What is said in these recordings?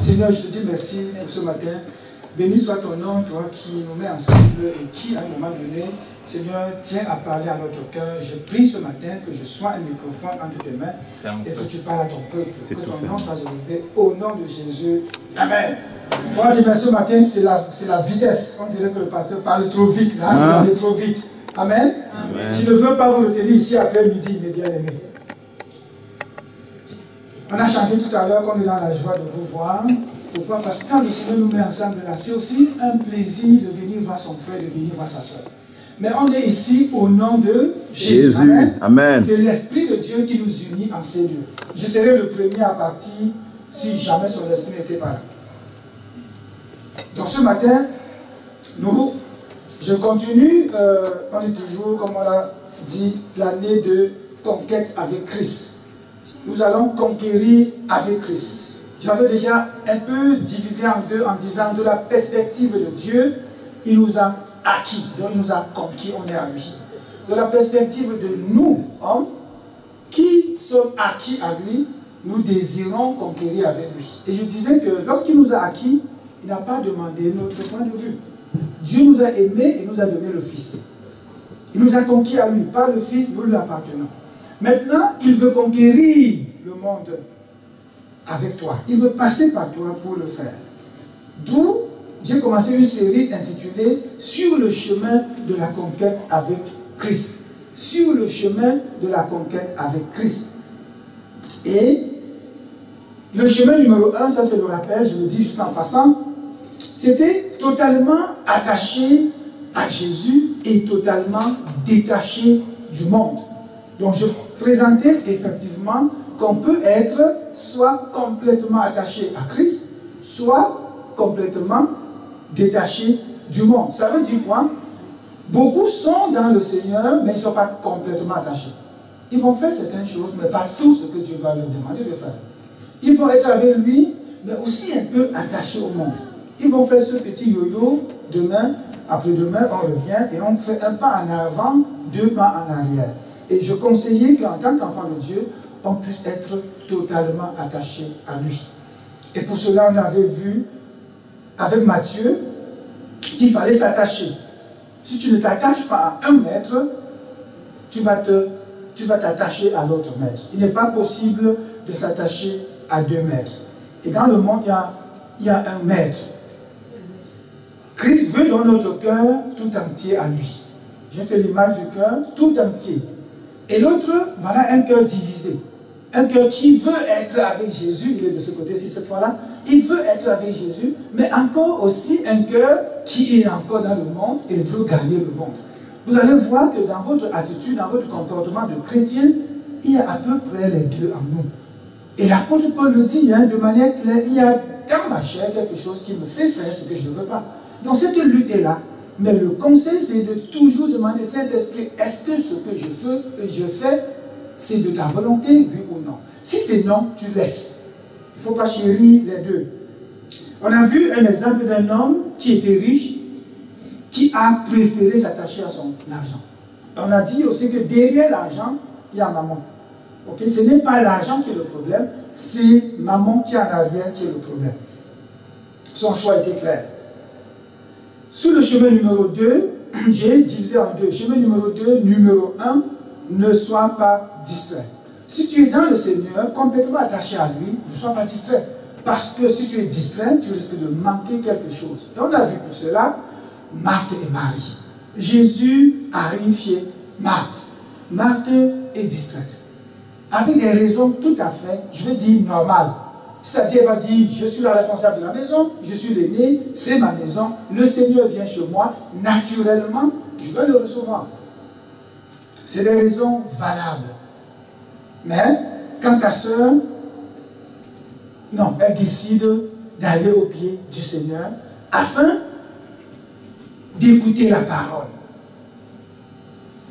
Seigneur, je te dis merci pour ce matin. Béni soit ton nom, toi qui nous mets ensemble et qui, à un moment donné, Seigneur, tiens à parler à notre cœur. Je prie ce matin que je sois un microphone entre tes mains et que tu parles à ton peuple. Que ton nom soit élevé au nom de Jésus. Amen. Moi, je dis ce matin, c'est la vitesse. On dirait que le pasteur parle trop vite. Là, il parle trop vite. Amen. Amen. Je ne veux pas vous retenir ici après midi, mes bien-aimés. On a chanté tout à l'heure qu'on est dans la joie de vous voir. Pourquoi? Parce que quand le Seigneur nous met ensemble là, c'est aussi un plaisir de venir voir son frère, de venir voir sa soeur. Mais on est ici au nom de Jésus. Amen. Amen. C'est l'Esprit de Dieu qui nous unit en ces lieux. Je serai le premier à partir si jamais son esprit n'était pas là. Donc ce matin, je continue, on est toujours, comme on l'a dit, l'année de conquête avec Christ. Nous allons conquérir avec Christ. J'avais déjà un peu divisé en deux en disant de la perspective de Dieu, il nous a acquis, donc il nous a conquis, on est à lui. De la perspective de nous, hommes, qui sommes acquis à lui, nous désirons conquérir avec lui. Et je disais que lorsqu'il nous a acquis, il n'a pas demandé notre point de vue. Dieu nous a aimés et nous a donné le Fils. Il nous a conquis à lui, par le Fils, nous lui appartenons. Maintenant, il veut conquérir le monde avec toi. Il veut passer par toi pour le faire. D'où j'ai commencé une série intitulée « Sur le chemin de la conquête avec Christ ». Sur le chemin de la conquête avec Christ. Et le chemin numéro 1, ça c'est le rappel, je le dis juste en passant, c'était totalement attaché à Jésus et totalement détaché du monde. Donc je présentais effectivement qu'on peut être soit complètement attaché à Christ, soit complètement détaché du monde. Ça veut dire quoi? Beaucoup sont dans le Seigneur, mais ils ne sont pas complètement attachés. Ils vont faire certaines choses, mais pas tout ce que Dieu va leur demander de faire. Ils vont être avec lui, mais aussi un peu attachés au monde. Ils vont faire ce petit yo-yo, demain, après-demain, on revient et on fait un pas en avant, deux pas en arrière. Et je conseillais qu'en tant qu'enfant de Dieu, on puisse être totalement attaché à lui. Et pour cela, on avait vu avec Matthieu qu'il fallait s'attacher. Si tu ne t'attaches pas à un maître, tu vas t'attacher à l'autre maître. Il n'est pas possible de s'attacher à deux maîtres. Et dans le monde, il y a un maître. Christ veut dans notre cœur tout entier à lui. J'ai fait l'image du cœur tout entier. Et l'autre, voilà un cœur divisé. Un cœur qui veut être avec Jésus, il est de ce côté-ci cette fois-là, il veut être avec Jésus, mais encore aussi un cœur qui est encore dans le monde et veut gagner le monde. Vous allez voir que dans votre attitude, dans votre comportement de chrétien, il y a à peu près les deux en nous. Et l'apôtre Paul le dit de manière claire, il y a dans ma chair quelque chose qui me fait faire ce que je ne veux pas. Donc cette lutte est là. Mais le conseil, c'est de toujours demander, Saint-Esprit, est-ce que ce que je fais, c'est de ta volonté, oui ou non? Si c'est non, tu laisses. Il ne faut pas chérir les deux. On a vu un exemple d'un homme qui était riche, qui a préféré s'attacher à son argent. On a dit aussi que derrière l'argent, il y a maman. Okay? Ce n'est pas l'argent qui est le problème, c'est maman qui est en arrière qui est le problème. Son choix était clair. Sur le chemin numéro 2, j'ai divisé en deux. Chemin numéro 2, numéro 1, ne sois pas distrait. Si tu es dans le Seigneur, complètement attaché à lui, ne sois pas distrait. Parce que si tu es distrait, tu risques de manquer quelque chose. Et on a vu pour cela Marthe et Marie. Jésus arrive chez Marthe. Marthe est distraite. Avec des raisons tout à fait, je vais dire, normales. C'est-à-dire, elle va dire, je suis la responsable de la maison, je suis l'aîné, c'est ma maison, le Seigneur vient chez moi, naturellement, je vais le recevoir. C'est des raisons valables. Mais, quand ta soeur, non, elle décide d'aller au pied du Seigneur afin d'écouter la parole.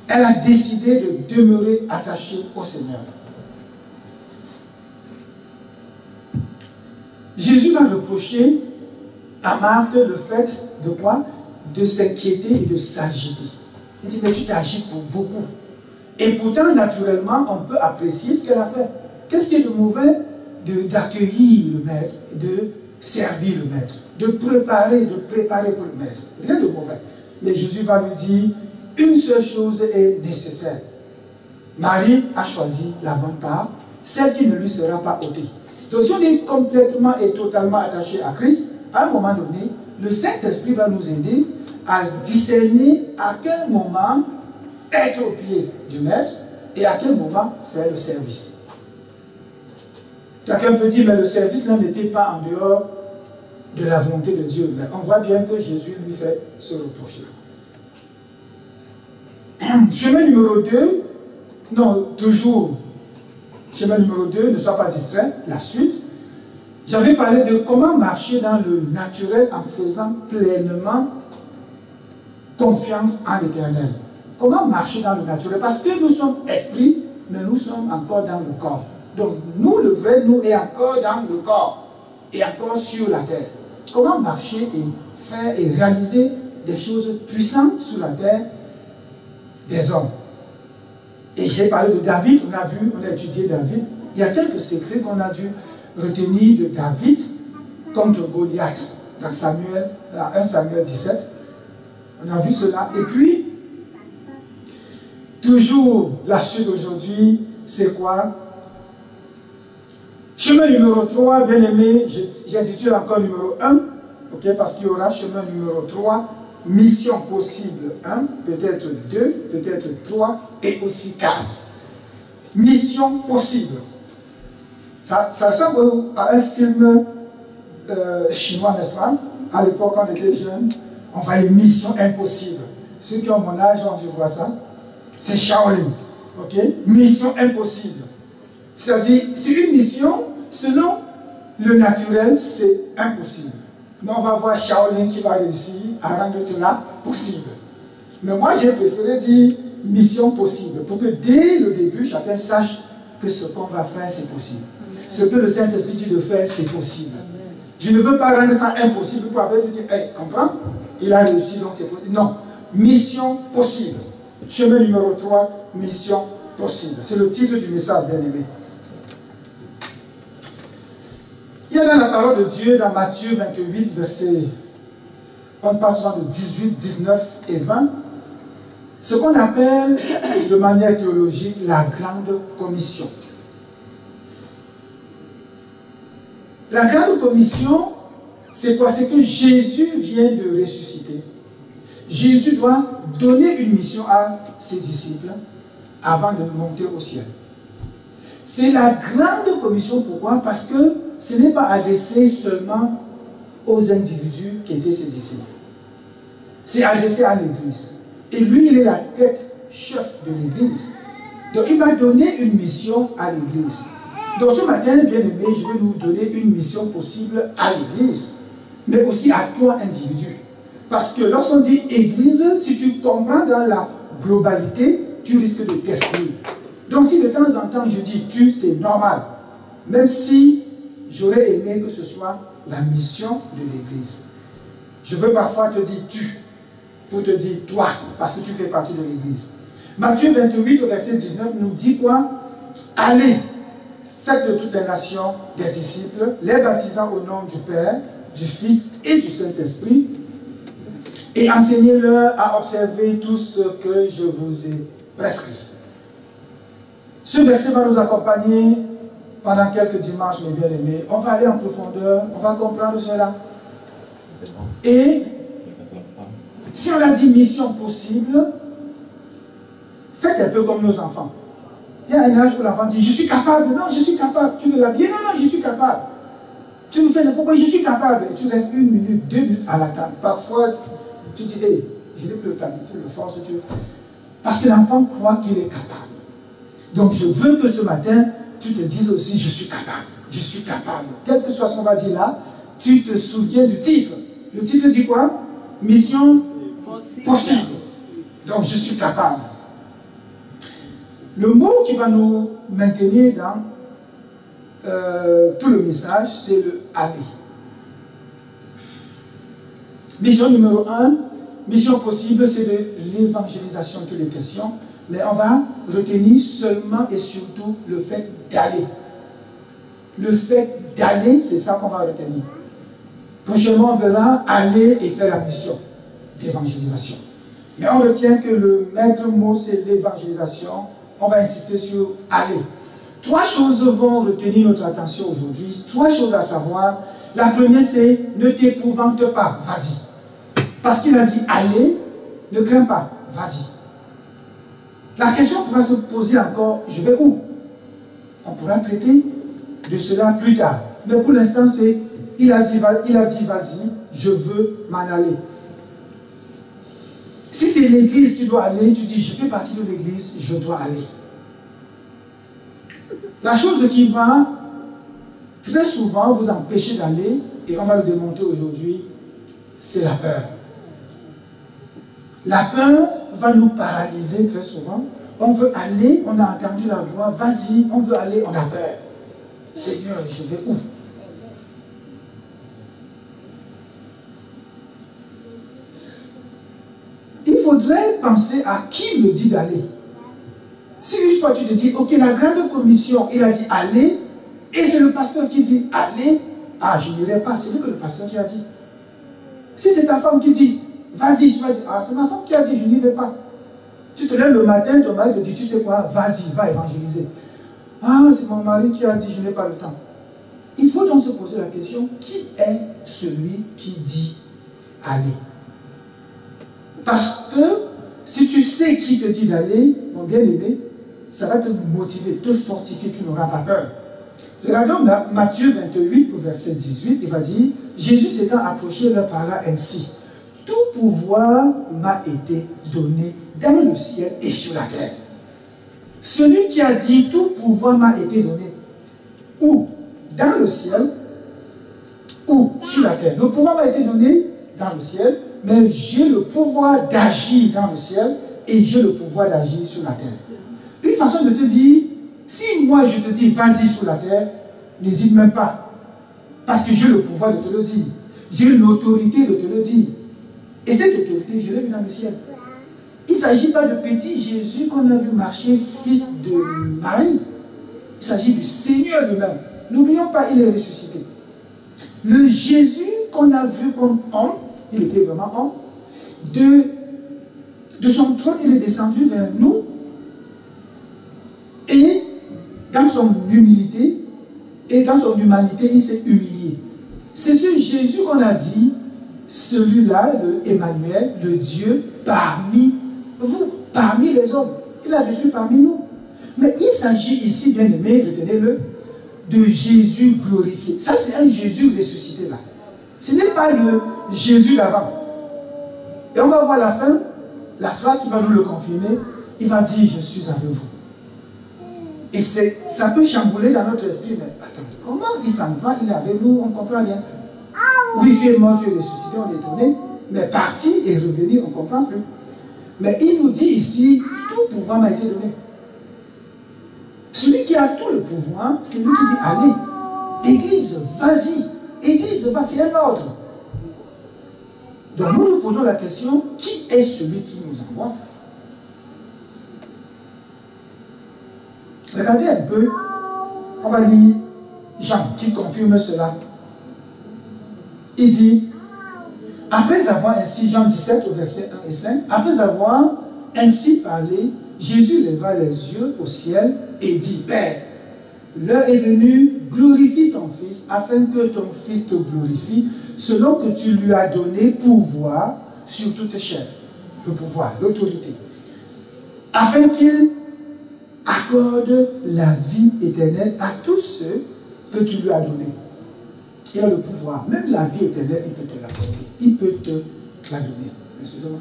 Elle a décidé de demeurer attachée au Seigneur. Jésus va reprocher à Marthe le fait de quoi? De s'inquiéter et de s'agiter. Il dit, mais tu t'agites pour beaucoup. Et pourtant, naturellement, on peut apprécier ce qu'elle a fait. Qu'est-ce qui est de mauvais d'accueillir le maître, de servir le maître, de préparer pour le maître. Rien de mauvais. Mais Jésus va lui dire, une seule chose est nécessaire. Marie a choisi la bonne part, celle qui ne lui sera pas ôtée. Donc si on est complètement et totalement attaché à Christ, à un moment donné, le Saint-Esprit va nous aider à discerner à quel moment être au pied du maître et à quel moment faire le service. Quelqu'un peut dire, mais le service n'était pas en dehors de la volonté de Dieu. Mais on voit bien que Jésus lui fait ce reproche-là. Chemin numéro 2, non, toujours, chemin numéro 2, ne sois pas distrait, la suite. J'avais parlé de comment marcher dans le naturel en faisant pleinement confiance en l'Éternel. Comment marcher dans le naturel? Parce que nous sommes esprits, mais nous sommes encore dans le corps. Donc nous, le vrai, nous est encore dans le corps et encore sur la terre. Comment marcher et faire et réaliser des choses puissantes sur la terre des hommes? Et j'ai parlé de David, on a étudié David. Il y a quelques secrets qu'on a dû retenir de David contre Goliath dans 1 Samuel 17. On a vu cela. Et puis, toujours la suite aujourd'hui, c'est quoi? Chemin numéro 3, bien aimé, j'intitule encore numéro 1, okay, parce qu'il y aura chemin numéro 3, mission possible 1, peut-être 2, peut-être 3 et aussi 4. Mission possible. Ça ressemble à un film chinois, n'est-ce pas? À l'époque, quand on était jeunes, on voyait Mission Impossible. Ceux qui ont mon âge ont dû voir ça. C'est Shaolin. Ok? Mission Impossible. C'est-à-dire, c'est une mission, selon le naturel, c'est impossible. Mais on va voir Shaolin qui va réussir à rendre cela possible. Mais moi, j'ai préféré dire mission possible, pour que dès le début, chacun sache que ce qu'on va faire, c'est possible. Ce que le Saint-Esprit dit de faire, c'est possible. Je ne veux pas rendre ça impossible pour après te dire, hey, comprends? Il a réussi, donc c'est possible. Non, mission possible. Chemin numéro 3, mission possible. C'est le titre du message, bien aimé. Il y a dans la parole de Dieu, dans Matthieu 28, verset, on parle souvent de 18, 19 et 20, ce qu'on appelle de manière théologique la grande commission. La grande commission, c'est quoi? C'est que Jésus vient de ressusciter. Jésus doit donner une mission à ses disciples avant de monter au ciel. C'est la grande commission, pourquoi? Parce que ce n'est pas adressé seulement aux individus qui étaient ses disciples. C'est adressé à l'Église. Et lui, il est la tête chef de l'Église. Donc il va donner une mission à l'Église. Donc ce matin, bien aimé, je vais nous donner une mission possible à l'Église, mais aussi à toi, individu. Parce que lorsqu'on dit Église, si tu comprends dans la globalité, tu risques de t'exclure. Donc si de temps en temps je dis tu, c'est normal. Même si j'aurais aimé que ce soit la mission de l'Église. Je veux parfois te dire tu, pour te dire toi, parce que tu fais partie de l'Église. Matthieu 28, au verset 19, nous dit quoi? Allez, faites de toutes les nations des disciples, les baptisant au nom du Père, du Fils et du Saint-Esprit, et enseignez-leur à observer tout ce que je vous ai prescrit. Ce verset va nous accompagner pendant quelques dimanches, mes bien-aimés. On va aller en profondeur, on va comprendre cela. Et si on a dit mission possible, faites un peu comme nos enfants. Il y a un âge où l'enfant dit, je suis capable, non, je suis capable. Tu veux l'habiller, non, non, je suis capable. Tu me fais n'importe quoi, je suis capable. Et tu restes 1 minute, 2 minutes à la table. Parfois, tu dis, hey, je n'ai plus le temps, tu le forces. Parce que l'enfant croit qu'il est capable. Donc je veux que ce matin, tu te dises aussi, je suis capable. Je suis capable. Quel que soit ce qu'on va dire là, tu te souviens du titre. Le titre dit quoi? Mission possible. Donc je suis capable. Le mot qui va nous maintenir dans tout le message, c'est le aller. Mission numéro 1, mission possible, c'est de l'évangélisation de toutes les questions, mais on va retenir seulement et surtout le fait d'aller. Le fait d'aller, c'est ça qu'on va retenir. Prochainement, on verra aller et faire la mission d'évangélisation. Mais on retient que le maître mot, c'est l'évangélisation. On va insister sur aller. 3 choses vont retenir notre attention aujourd'hui. 3 choses à savoir. La première, c'est ne t'épouvante pas, vas-y. Parce qu'il a dit allez, ne crains pas, vas-y. La question pourra se poser encore, je vais où? On pourra traiter de cela plus tard. Mais pour l'instant, c'est, il a dit vas-y, je veux m'en aller. Si c'est l'église qui doit aller, tu dis je fais partie de l'église, je dois aller. La chose qui va très souvent vous empêcher d'aller, et on va le démontrer aujourd'hui, c'est la peur. La peur va nous paralyser très souvent. On veut aller, on a entendu la voix, vas-y, on veut aller, on a peur. Seigneur, je vais où? Il faudrait penser à qui me dit d'aller. Si une fois tu te dis, ok, la grande commission, il a dit aller, et c'est le pasteur qui dit aller, ah, je n'irai pas, c'est lui que le pasteur qui a dit. Si c'est ta femme qui dit, vas-y, tu vas dire, ah, c'est ma femme qui a dit, je n'y vais pas. Tu te lèves le matin, ton mari te dit, tu sais quoi, vas-y, va évangéliser. Ah, c'est mon mari qui a dit, je n'ai pas le temps. Il faut donc se poser la question, qui est celui qui dit aller? Parce que si tu sais qui te dit d'aller, mon bien-aimé, ça va te motiver, te fortifier, tu n'auras pas peur. Regardons Matthieu 28, verset 18, il va dire, Jésus s'étant approché leur parla ainsi, tout pouvoir m'a été donné dans le ciel et sur la terre. Celui qui a dit tout pouvoir m'a été donné, où? Dans le ciel ou sur la terre. Le pouvoir m'a été donné dans le ciel, mais j'ai le pouvoir d'agir dans le ciel et j'ai le pouvoir d'agir sur la terre. Une façon de te dire, si moi je te dis vas-y sur la terre, n'hésite même pas. Parce que j'ai le pouvoir de te le dire. J'ai l'autorité de te le dire. Et cette autorité, je l'ai vue dans le ciel. Il ne s'agit pas de petit Jésus qu'on a vu marcher, fils de Marie. Il s'agit du Seigneur lui-même. N'oublions pas, il est ressuscité. Le Jésus qu'on a vu comme homme, il était vraiment homme, de son trône, il est descendu vers nous, et dans son humilité, et dans son humanité, il s'est humilié. C'est ce Jésus qu'on a dit, celui-là, le Emmanuel, le Dieu, parmi vous, parmi les hommes. Il a vécu parmi nous. Mais il s'agit ici, bien aimé, retenez-le, de Jésus glorifié. Ça, c'est un Jésus ressuscité là. Ce n'est pas le Jésus d'avant. Et on va voir la fin, la phrase qui va nous le confirmer. Il va dire, je suis avec vous. Et ça peut chambouler dans notre esprit. Mais attends, comment il s'en va, il est avec nous, on ne comprend rien. Oui, tu es mort, tu es ressuscité, on est étonné. Mais parti et revenu, on ne comprend plus. Mais il nous dit ici, tout pouvoir m'a été donné. Celui qui a tout le pouvoir, c'est lui qui dit, allez, Église, vas-y. Église, vas-y, c'est un ordre. Donc nous nous posons la question, qui est celui qui nous envoie? Regardez un peu, on va lire Jean qui confirme cela. Il dit, après avoir ainsi, Jean 17 au verset 1 et 5, après avoir ainsi parlé, Jésus leva les yeux au ciel et dit, Père, l'heure est venue, glorifie ton Fils, afin que ton Fils te glorifie, selon que tu lui as donné pouvoir sur toute chair. Le pouvoir, l'autorité. Afin qu'il accorde la vie éternelle à tous ceux que tu lui as donnés. Il a le pouvoir, même la vie éternelle, il peut te l'accorder. Il peut te la donner. Excusez-moi.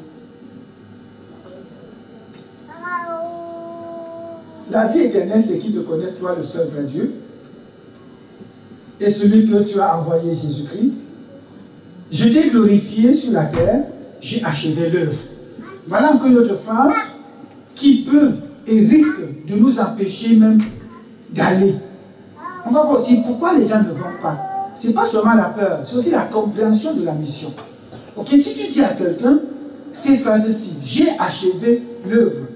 La vie éternelle, c'est qui te connaît, toi, le seul vrai Dieu, et celui que tu as envoyé, Jésus-Christ. Je t'ai glorifié sur la terre, j'ai achevé l'œuvre. Voilà encore une autre phrase qui peut et risque de nous empêcher même d'aller. On va voir aussi pourquoi les gens ne vont pas. Ce n'est pas seulement la peur, c'est aussi la compréhension de la mission. Ok, si tu dis à quelqu'un ces phrases-ci, j'ai achevé l'œuvre,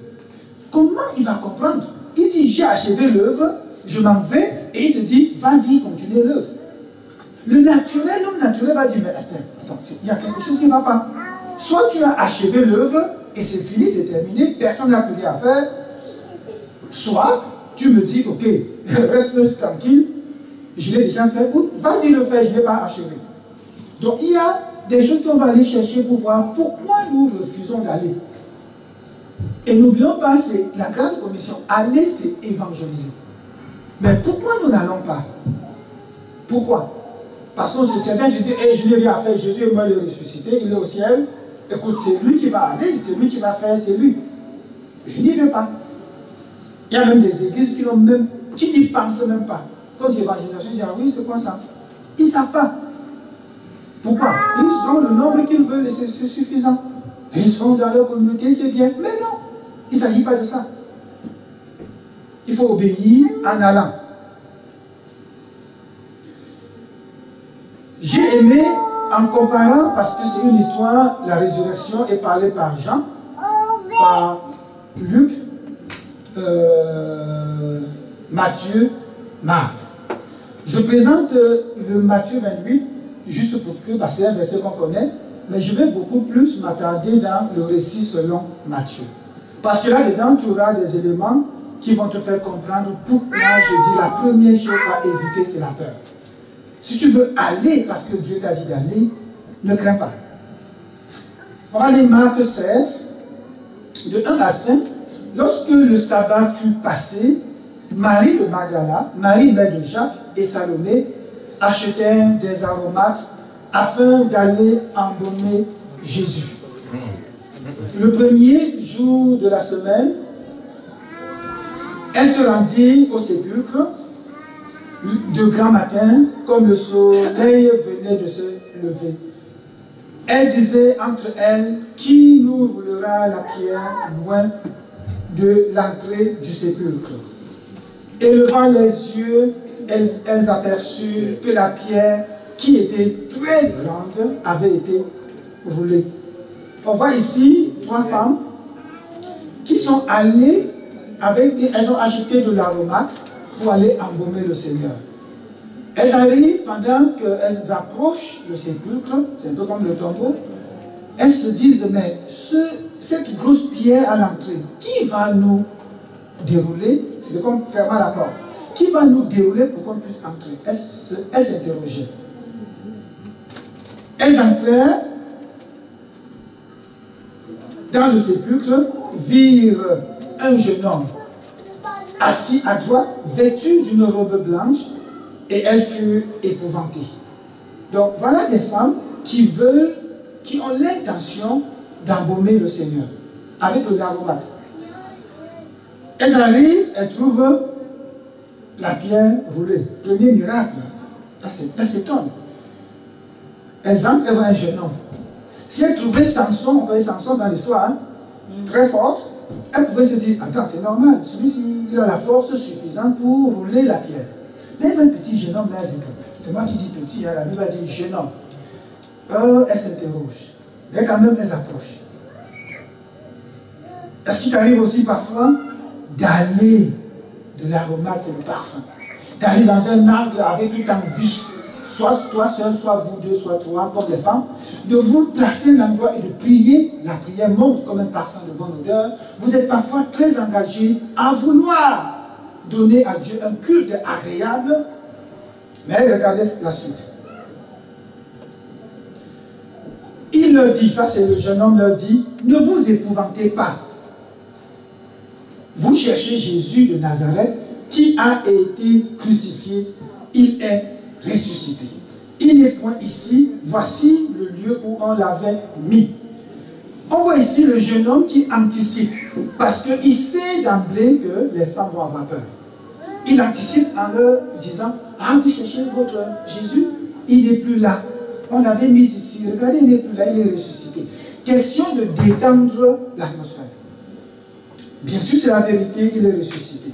comment il va comprendre? Il dit, j'ai achevé l'œuvre, je m'en vais, et il te dit, vas-y, continue l'œuvre. l'homme naturel va dire, mais attends, il y a quelque chose qui ne va pas. Soit tu as achevé l'œuvre et c'est fini, c'est terminé, personne n'a plus rien à faire. Soit tu me dis, ok, reste tranquille, je l'ai déjà fait, ou vas-y le faire, je ne l'ai pas achevé. Donc il y a des choses qu'on va aller chercher pour voir pourquoi nous refusons d'aller. Et n'oublions pas, c'est la grande commission, aller c'est évangéliser. Mais pourquoi nous n'allons pas? Pourquoi? Parce que certains se disent, hey, je n'ai rien à faire, Jésus est mort, il est ressuscité, il est au ciel. Écoute, c'est lui qui va aller, c'est lui qui va faire, c'est lui. Je n'y vais pas. Il y a même des églises qui n'y pensent même pas. Quand il y a évangélisation, ils disent, ah oui, c'est quoi ça? Ils ne savent pas. Pourquoi? Ils ont le nombre qu'ils veulent et c'est suffisant. Et ils sont dans leur communauté, c'est bien. Mais non, il ne s'agit pas de ça. Il faut obéir en allant. J'ai aimé, en comparant, parce que c'est une histoire, la résurrection est parlée par Jean, par Luc, Matthieu, Marc. Je présente le Matthieu 28, juste pour que, parce que c'est un verset qu'on connaît, mais je vais beaucoup plus m'attarder dans le récit selon Matthieu. Parce que là-dedans, tu auras des éléments qui vont te faire comprendre pourquoi je dis la première chose à éviter, c'est la peur. Si tu veux aller parce que Dieu t'a dit d'aller, ne crains pas. On va lire Marc 16, de 1 à 5. Lorsque le sabbat fut passé, Marie de Magdala, Marie mère de Jacques et Salomé achetèrent des aromates afin d'aller embaumer Jésus. Le premier jour de la semaine, elle se rendit au sépulcre de grand matin, comme le soleil venait de se lever. Elle disait entre elles, qui nous roulera la pierre loin de l'entrée du sépulcre? Élevant les yeux, elles aperçurent que la pierre, qui était très grande, avait été roulée. On voit ici 3 femmes qui sont allées elles ont acheté de l'aromate pour aller embaumer le Seigneur. Elles arrivent pendant qu'elles approchent le sépulcre, c'est un peu comme le tombeau, elles se disent, mais cette grosse pierre à l'entrée, qui va nous dérouler? C'est comme fermer la porte. Qui va nous dérouler pour qu'on puisse entrer? Elles s'interrogeaient. Elles entrèrent dans le sépulcre, virent un jeune homme assis à droite, vêtu d'une robe blanche, et elles furent épouvantées. Donc voilà des femmes qui ont l'intention d'embaumer le Seigneur avec de l'aromate. Elles arrivent, elles trouvent la pierre roulée. Premier miracle. Elles s'étonnent. Elles entrent, elles voient un jeune homme. Si elles trouvaient Samson, on connaît Samson dans l'histoire, très forte, elles pouvaient se dire, attends, c'est normal, celui-ci, il a la force suffisante pour rouler la pierre. Mais il y a un petit jeune homme là, c'est moi qui dis petit, hein, la Bible va dire jeune homme. Elles s'interrogent, mais quand même elles approchent. Est-ce qu'il t'arrive aussi parfois d'aller de l'aromate et le parfum, d'aller dans un angle avec toute envie, soit toi seul, soit vous deux, soit toi, comme les femmes, de vous placer à l'endroit et de prier. La prière monte comme un parfum de bonne odeur. Vous êtes parfois très engagé à vouloir donner à Dieu un culte agréable. Mais regardez la suite. Il leur dit, ça c'est le jeune homme leur dit, ne vous épouvantez pas. Vous cherchez Jésus de Nazareth qui a été crucifié, il est ressuscité. Il n'est point ici, voici le lieu où on l'avait mis. On voit ici le jeune homme qui anticipe, parce qu'il sait d'emblée que les femmes vont avoir peur. Il anticipe en leur disant, ah vous cherchez votre Jésus, il n'est plus là. On l'avait mis ici, regardez, il n'est plus là, il est ressuscité. Question de détendre l'atmosphère. Bien sûr, c'est la vérité, il est ressuscité.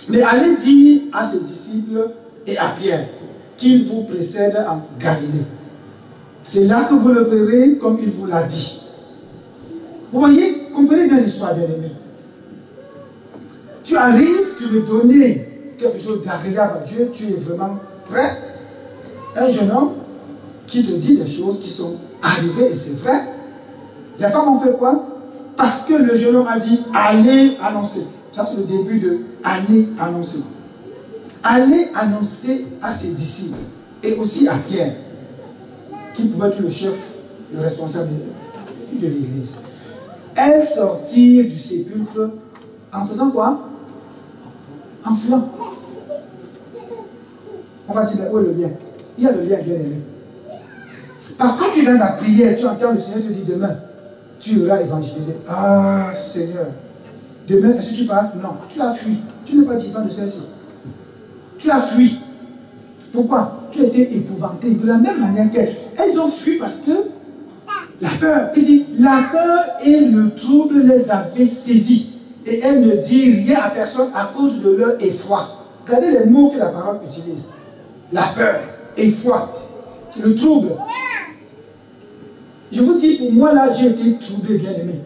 Mais allez dire à ses disciples et à Pierre qu'il vous précède en Galilée. C'est là que vous le verrez comme il vous l'a dit. Vous voyez, comprenez bien l'histoire, bien aimé. Tu arrives, tu veux donner quelque chose d'agréable à Dieu, tu es vraiment prêt. Un jeune homme qui te dit des choses qui sont arrivées et c'est vrai. Les femmes ont fait quoi? Parce que le jeune homme a dit allez annoncer. Ça c'est le début de allez annoncer. Allez annoncer à ses disciples et aussi à Pierre, qui pouvait être le chef, le responsable de l'église. Elles sortirent du sépulcre en faisant quoi? En fuyant. On va dire, où est le lien? Il y a le lien bien aimé. Parfois tu viens à la prière, tu entends le Seigneur te dire demain, tu iras évangéliser. Ah Seigneur, demain, est-ce que tu pars? Non, tu as fui. Tu n'es pas différent de celle-ci. Tu as fui. Pourquoi? Tu as été épouvanté. De la même manière qu'elles. Elles ont fui parce que la peur. Il dit, la peur et le trouble les avaient saisies. Et elles ne disent rien à personne à cause de leur effroi. Regardez les mots que la parole utilise. La peur, effroi, le trouble. Je vous dis, pour moi, là, j'ai été troublé, bien aimé.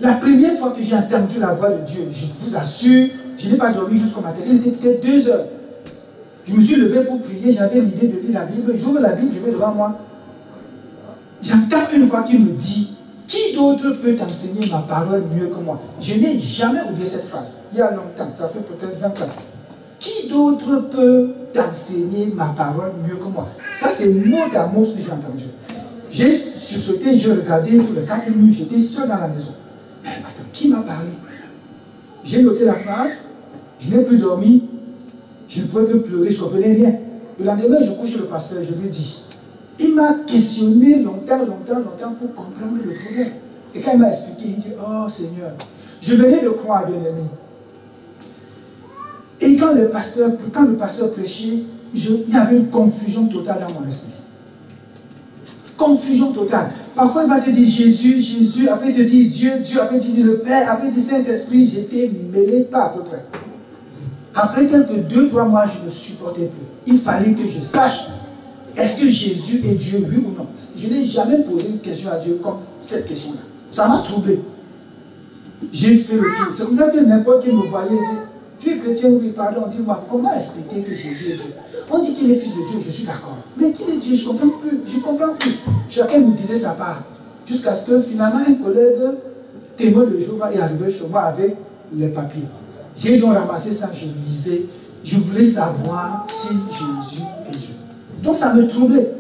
La première fois que j'ai entendu la voix de Dieu, je vous assure, je n'ai pas dormi jusqu'au matin. Il était peut-être 2 heures. Je me suis levé pour prier, j'avais l'idée de lire la Bible. J'ouvre la Bible, je vais devant moi. J'entends une voix qui me dit, qui d'autre peut t'enseigner ma parole mieux que moi? Je n'ai jamais oublié cette phrase. Il y a longtemps, ça fait peut-être 20 ans. Qui d'autre peut t'enseigner ma parole mieux que moi? Ça, c'est mot à mot ce que j'ai entendu. J'ai sursauté, j'ai regardé pour le 4 minutes, j'étais seul dans la maison. Mais attends, qui m'a parlé? J'ai noté la phrase, je n'ai plus dormi, je ne pouvais plus pleurer, je ne comprenais rien. Le lendemain, je couche chez le pasteur, je lui dis. Il m'a questionné longtemps pour comprendre le problème. Et quand il m'a expliqué, il dit, oh Seigneur, je venais de croire, bien aimé. Et quand le pasteur prêchait, il y avait une confusion totale dans mon esprit. Confusion totale. Parfois, il va te dire Jésus, Jésus, après il te dit Dieu, Dieu, après il te dit le Père, après il dit Saint-Esprit. J'étais mêlé, pas à peu près. Après quelques 2-3 mois, je ne supportais plus. Il fallait que je sache, est-ce que Jésus est Dieu, oui ou non? Je n'ai jamais posé une question à Dieu comme cette question-là. Ça m'a troublé. J'ai fait le tour. C'est comme ça que n'importe qui me voyait dire, tu es chrétien, oui, pardon, dis-moi, comment expliquer que Jésus est Dieu? On dit qu'il est fils de Dieu, je suis d'accord. Mais qu'il est Dieu, je ne comprends plus. Je ne comprends plus. Chacun me disait sa part. Jusqu'à ce que finalement un collègue témoin de Jéhovah est arrivé chez moi avec les papiers. J'ai donc ramassé ça, je lisais. Je voulais savoir si Jésus est Dieu. Donc ça me troublait.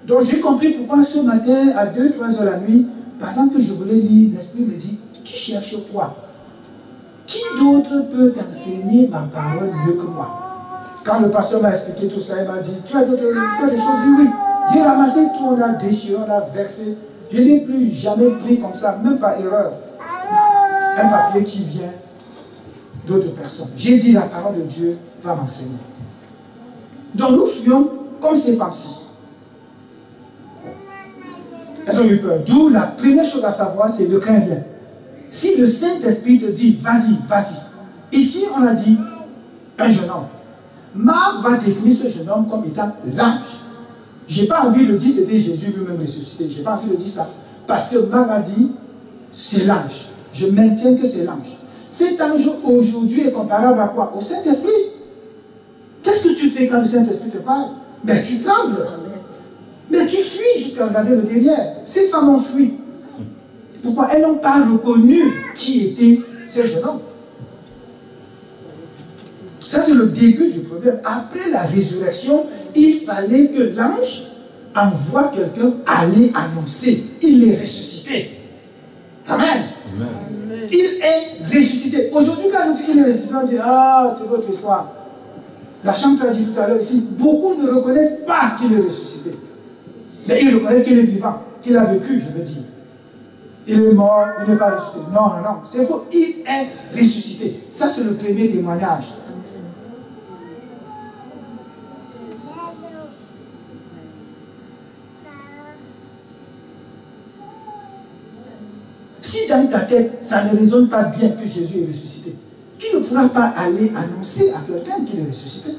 Donc j'ai compris pourquoi ce matin, à 2-3 heures la nuit, pendant que je voulais lire, l'Esprit me dit, tu cherches quoi? Qui d'autre peut t'enseigner ma parole mieux que moi? Quand le pasteur m'a expliqué tout ça, il m'a dit, tu as des choses? Oui. J'ai ramassé tout, on a déchiré, on a versé. Je n'ai plus jamais pris comme ça, même par erreur, un papier qui vient d'autres personnes. J'ai dit, la parole de Dieu va m'enseigner. Donc nous fuyons comme ces femmes-ci. Elles ont eu peur. D'où la première chose à savoir, c'est le craindre. Si le Saint-Esprit te dit, vas-y, vas-y. Ici, on a dit, un jeune homme. Marc va définir ce jeune homme comme étant l'ange. Je n'ai pas envie de dire c'était Jésus lui-même ressuscité. Je n'ai pas envie de dire ça. Parce que Marc a dit, c'est l'ange. Je maintiens que c'est l'ange. Cet ange aujourd'hui est comparable à quoi? Au Saint-Esprit. Qu'est-ce que tu fais quand le Saint-Esprit te parle? Mais tu trembles. Mais tu fuis jusqu'à regarder le derrière. Ces femmes ont fui. Pourquoi? Elles n'ont pas reconnu qui était ce jeune homme. Ça, c'est le début du problème. Après la résurrection, il fallait que l'ange envoie quelqu'un aller annoncer. Il est ressuscité. Amen. Amen. Il est ressuscité. Aujourd'hui, quand on dit qu'il est ressuscité, on dit, ah, c'est votre histoire. La chambre a dit tout à l'heure ici, beaucoup ne reconnaissent pas qu'il est ressuscité. Mais ils reconnaissent qu'il est vivant, qu'il a vécu, je veux dire. Il est mort, il n'est pas ressuscité. Non, non, c'est faux. Il est ressuscité. Ça, c'est le premier témoignage. Si dans ta tête, ça ne résonne pas bien que Jésus est ressuscité, tu ne pourras pas aller annoncer à quelqu'un qu'il est ressuscité.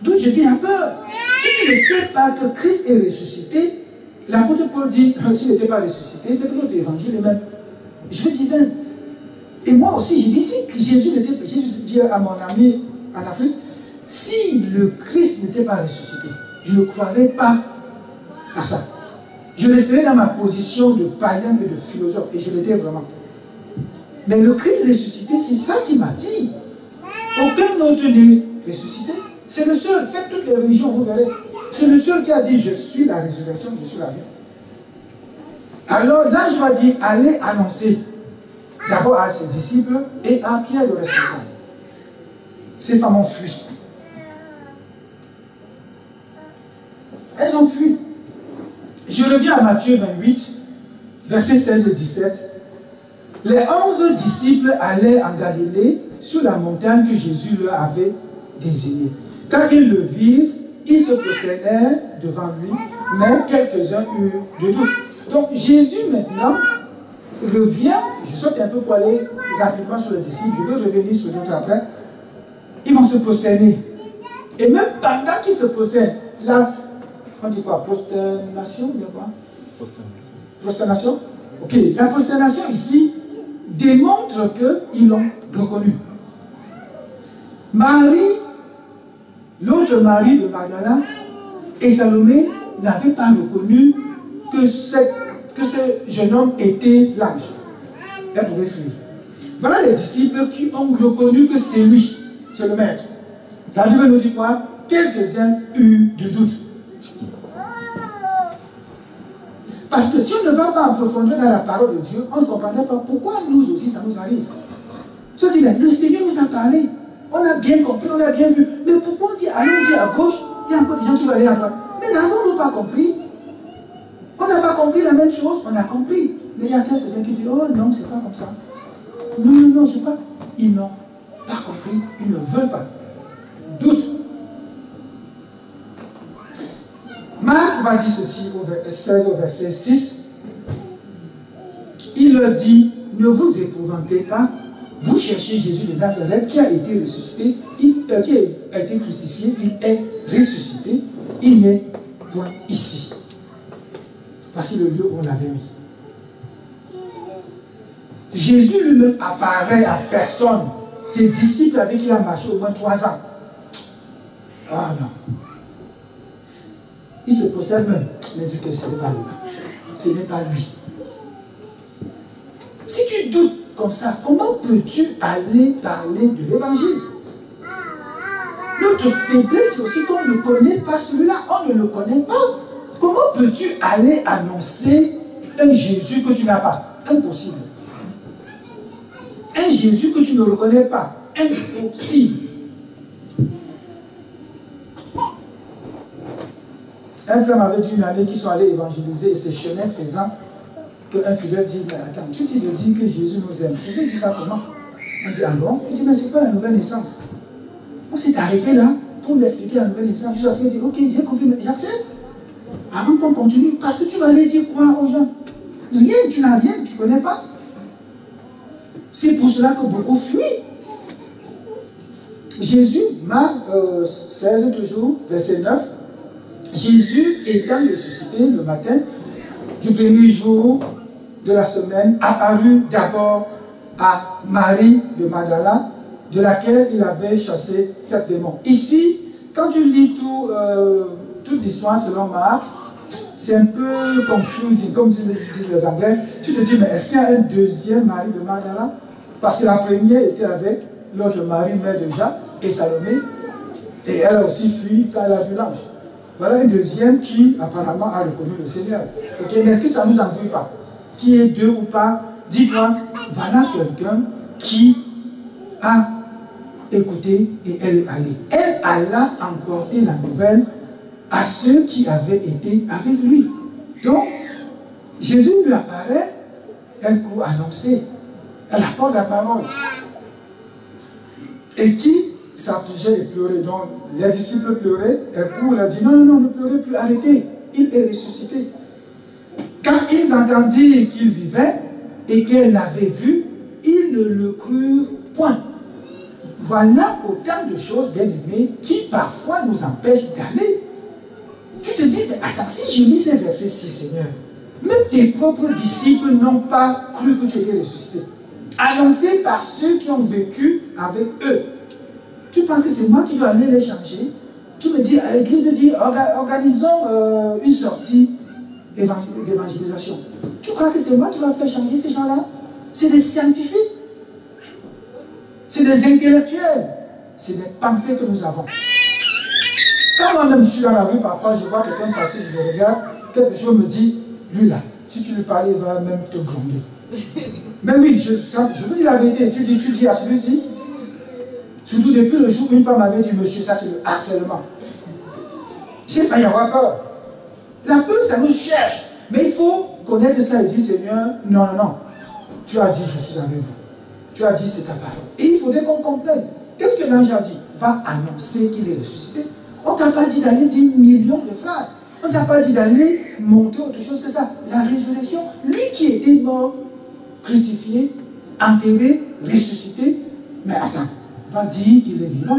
D'où je dis la peur. Si tu ne sais pas que Christ est ressuscité, l'apôtre Paul dit, s'il n'était pas ressuscité, c'est que notre évangile est même. Je vais dire, et moi aussi, j'ai dit, si Jésus n'était pas, Jésus dit à mon ami en Afrique, si le Christ n'était pas ressuscité, je ne croirais pas à ça. Je resterais dans ma position de païen et de philosophe, et je l'étais vraiment. Mais le Christ ressuscité, c'est ça qui m'a dit. Aucun autre n'est ressuscité. C'est le seul. Faites toutes les religions, vous verrez. C'est le seul qui a dit, je suis la résurrection, je suis la vie. Alors là, je vais dire, allez annoncer d'abord à ses disciples et à Pierre le responsable. Ces femmes ont fui. Elles ont fui. Je reviens à Matthieu 28, versets 16 et 17. Les 11 disciples allaient en Galilée sur la montagne que Jésus leur avait désignée. Quand ils le virent, ils se prosternèrent devant lui, mais quelques-uns eurent de doute. Donc Jésus maintenant revient, je saute un peu pour aller rapidement sur les disciples, je vais revenir sur d'autres après. Ils vont se prosterner. Et même pendant qu'ils se prosternent, là, on dit quoi? Prosternation, bien quoi? Prosternation. Ok, la prosternation ici démontre qu'ils l'ont reconnu. Marie, l'autre Marie de Magdala et Salomé n'avaient pas reconnu que ce jeune homme était l'ange. Elle pouvait fuir. Voilà les disciples qui ont reconnu que c'est lui, c'est le maître. La Bible nous dit quoi? Quelques-uns eurent du doute. Parce que si on ne va pas en profondeur dans la parole de Dieu, on ne comprendrait pas pourquoi nous aussi ça nous arrive. Se dit, le Seigneur nous a parlé, on a bien compris, on a bien vu. Mais pourquoi on dit allons-y à gauche, il y a encore des gens qui vont aller à droite. Mais n'avons-nous pas compris? On n'a pas compris la même chose, on a compris. Mais il y a quelques-uns qui disent, oh non, c'est pas comme ça. Non, non, non, je sais pas. Ils n'ont pas compris, ils ne veulent pas. Doute. Marc va dire ceci au 16 au verset 6. Il leur dit, ne vous épouvantez pas, vous cherchez Jésus de Nazareth qui a été ressuscité, qui a été crucifié, il est ressuscité, il n'est point ici. Voici le lieu où on l'avait mis. Jésus lui-même apparaît à personne. Ses disciples avec qui il a marché au moins 3 ans. Ah non. Il se postait même. Il dit que ce n'est pas lui. Ce n'est pas lui. Si tu doutes comme ça, comment peux-tu aller parler de l'évangile? Notre faiblesse, c'est aussi qu'on ne connaît pas celui-là. On ne le connaît pas. Comment peux-tu aller annoncer un Jésus que tu n'as pas? Impossible. Un Jésus que tu ne reconnais pas. Impossible. Un frère m'avait dit une année qu'ils sont allés évangéliser et c'est chemin faisant qu'un fidèle dit, mais attends, tu te dis que Jésus nous aime. Je lui dis ça comment? On dit, ah bon? Il dit, mais c'est quoi la nouvelle naissance? On s'est arrêté là pour lui expliquer la nouvelle naissance. Jusqu'à ce qu'il dit, ok, j'ai compris, mais j'accepte. Avant qu'on continue, parce que tu vas aller dire quoi aux gens? Rien, tu n'as rien, tu ne connais pas. C'est pour cela que beaucoup fuient. Jésus, Marc 16 toujours, verset 9, Jésus étant ressuscité le matin du premier jour de la semaine, apparut d'abord à Marie de Magdala, de laquelle il avait chassé 7 démons. Ici, quand tu lis toute l'histoire selon Marc, c'est un peu confusing, comme disent les Anglais. Tu te dis, mais est-ce qu'il y a un deuxième Marie de Magdala? Parce que la première était avec l'autre Marie, mère de Jacques, et Salomé, et elle a aussi fui quand elle a vu l'ange. Voilà une deuxième qui apparemment a reconnu le Seigneur. Okay, mais est-ce que ça ne nous embrouille pas? Qui est deux ou pas? Dis-toi, voilà quelqu'un qui a écouté et elle est allée. Elle alla emporter la nouvelle à ceux qui avaient été avec lui. Donc, Jésus lui apparaît, elle court annoncer, elle apporte la parole. Et qui s'affligeait et pleurait. Donc, les disciples pleuraient, elle court, elle dit, non, non, non, ne pleurez plus, arrêtez, il est ressuscité. Quand ils entendirent qu'il vivait et qu'elle l'avait vu, ils ne le crurent point. Voilà autant de choses, bien aimées, qui parfois nous empêchent d'aller. Tu te dis, mais attends, si je lis ces versets 6, Seigneur, même tes propres disciples n'ont pas cru que tu étais ressuscité. Annoncé par ceux qui ont vécu avec eux. Tu penses que c'est moi qui dois aller les changer? Tu me dis, à l'église, organisons une sortie d'évangélisation. Tu crois que c'est moi qui dois faire changer ces gens-là? C'est des scientifiques. C'est des intellectuels. C'est des pensées que nous avons. Quand moi-même je suis dans la rue, parfois je vois quelqu'un passer, je le regarde, quelque chose me dit, lui là, si tu lui parles, il va même te gronder. Mais oui, je vous dis la vérité, tu dis à celui-ci, surtout depuis le jour où une femme avait dit, monsieur, ça c'est le harcèlement. J'ai failli avoir peur. La peur, ça nous cherche. Mais il faut connaître ça et dire, Seigneur, non, non, tu as dit, je suis avec vous. Tu as dit, c'est ta parole. Et il faudrait qu'on comprenne. Qu'est-ce que l'ange a dit? Va annoncer qu'il est ressuscité. On ne t'a pas dit d'aller dire millions de phrases. On ne t'a pas dit d'aller montrer autre chose que ça. La résurrection, lui qui était mort, crucifié, enterré, ressuscité, mais attends, va dire qu'il est vivant.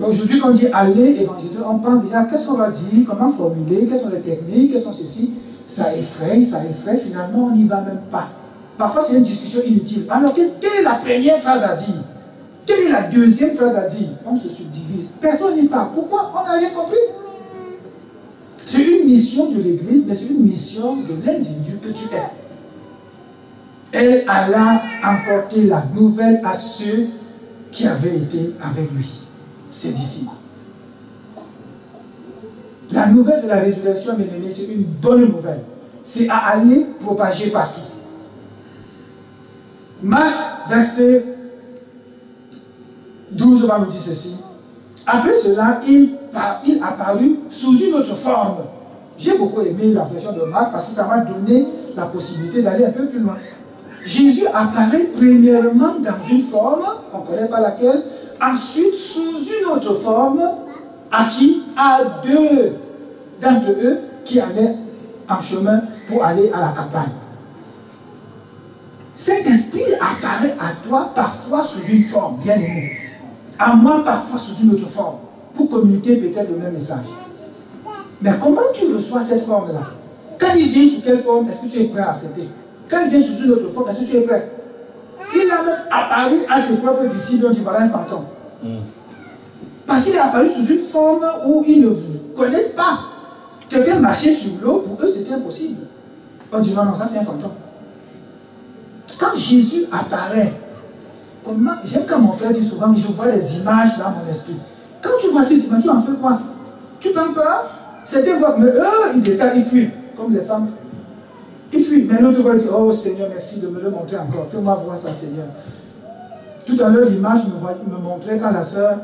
Aujourd'hui, quand on dit aller évangéliser, on pense déjà qu'est-ce qu'on va dire, comment formuler, quelles sont les techniques, quelles sont ceci. Ça effraie, finalement on n'y va même pas. Parfois c'est une discussion inutile. Alors quelle est la première phrase à dire? Quelle est la deuxième phrase à dire? On se subdivise. Personne n'y parle. Pourquoi? On n'a rien compris. C'est une mission de l'Église, mais c'est une mission de l'individu que tu es. Elle alla emporter la nouvelle à ceux qui avaient été avec lui, ses disciples. La nouvelle de la résurrection, mes amis, c'est une bonne nouvelle. C'est à aller propager partout. Marc, verset 12 va nous dire ceci. Après cela, il apparut sous une autre forme. J'ai beaucoup aimé la version de Marc parce que ça m'a donné la possibilité d'aller un peu plus loin. Jésus apparaît premièrement dans une forme, on ne connaît pas laquelle, ensuite sous une autre forme, à qui? À deux d'entre eux qui allaient en chemin pour aller à la campagne. Cet esprit apparaît à toi parfois sous une forme, bien aimé. À moi parfois sous une autre forme, pour communiquer peut-être le même message. Mais comment tu reçois cette forme-là? Quand il vient sous quelle forme, est-ce que tu es prêt à accepter? Quand il vient sous une autre forme, est-ce que tu es prêt? Il a même apparu à ses propres disciples, dont tu vois un fantôme. Parce qu'il est apparu sous une forme où ils ne vous connaissent pas. Quelqu'un marchait sur l'eau, pour eux c'était impossible. On dit non, non, ça c'est un fantôme. Quand Jésus apparaît, j'aime quand mon frère dit souvent, je vois les images dans mon esprit. Quand tu vois ces images, tu en fais quoi? Tu prends peur? C'était voir, mais eux, ils détalent, ils fuient, comme les femmes. Ils fuient, mais l'autre va dire, oh Seigneur, merci de me le montrer encore, fais-moi voir ça, Seigneur. Tout à l'heure, l'image me montrait quand la sœur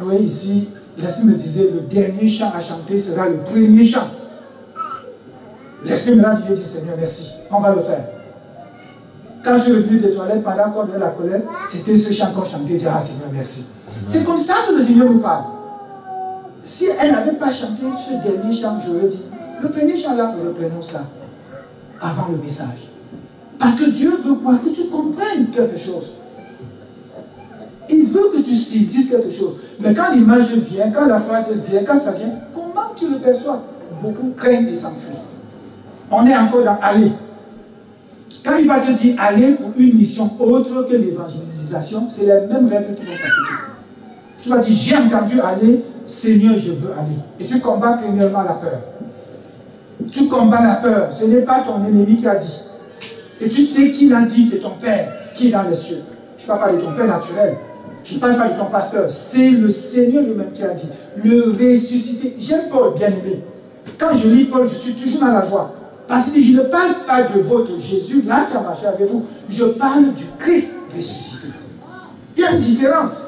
louait ici, l'Esprit me disait, le dernier chant à chanter sera le premier chant. L'Esprit me l'a dit, je dis, Seigneur, merci, on va le faire. Quand je suis revenu des toilettes pendant qu'on avait la colère, c'était ce chant qu'on chantait, je dis, ah Seigneur, merci. C'est comme ça que le Seigneur nous parle. Si elle n'avait pas chanté ce dernier chant, j'aurais dit, le premier chant là, nous reprenons ça avant le message. Parce que Dieu veut quoi? Que tu comprennes quelque chose. Il veut que tu saisisses quelque chose. Mais quand l'image vient, quand la phrase vient, quand ça vient, comment tu le perçois? Beaucoup craignent et s'enfuient. On est encore dans aller. Quand il va te dire aller pour une mission autre que l'évangélisation, c'est les mêmes règles qui vont s'appliquer. Tu vas dire, j'ai entendu aller, Seigneur, je veux aller. Et tu combats premièrement la peur. Tu combats la peur. Ce n'est pas ton ennemi qui a dit. Et tu sais qui l'a dit, c'est ton Père qui est dans les cieux. Je ne parle pas de ton Père naturel. Je ne parle pas de ton pasteur. C'est le Seigneur lui-même qui a dit. Le ressuscité. J'aime Paul, bien aimé. Quand je lis Paul, je suis toujours dans la joie. Parce que je ne parle pas de votre Jésus, là qui a marché avec vous. Je parle du Christ ressuscité. Il y a une différence.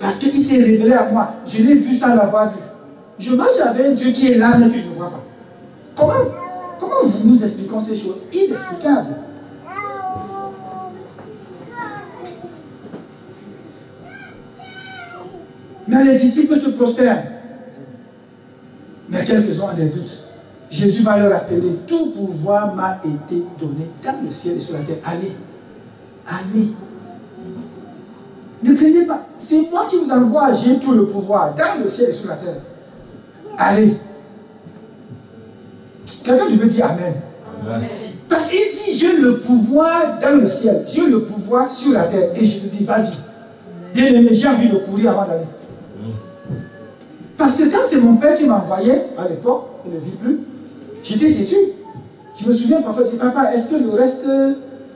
Parce qu'il s'est révélé à moi. Je l'ai vu sans l'avoir vu. Je marche avec un Dieu qui est là, mais que je ne vois pas. Comment nous expliquons ces choses? Inexplicables. Mais les disciples se prosternent. Mais quelques-uns ont des doutes. Jésus va leur rappeler, tout pouvoir m'a été donné dans le ciel et sur la terre. Allez, allez. Ne craignez pas, c'est moi qui vous envoie, j'ai tout le pouvoir dans le ciel et sur la terre. Allez. Quelqu'un veut dire Amen. Amen. Parce qu'il dit, j'ai le pouvoir dans le ciel, j'ai le pouvoir sur la terre. Et je te dis, vas-y. Bien aimé, j'ai envie de courir avant d'aller. Parce que quand c'est mon père qui m'envoyait, à l'époque, il ne vit plus, j'étais têtu. Je me souviens parfois, je dis, papa, est-ce que le reste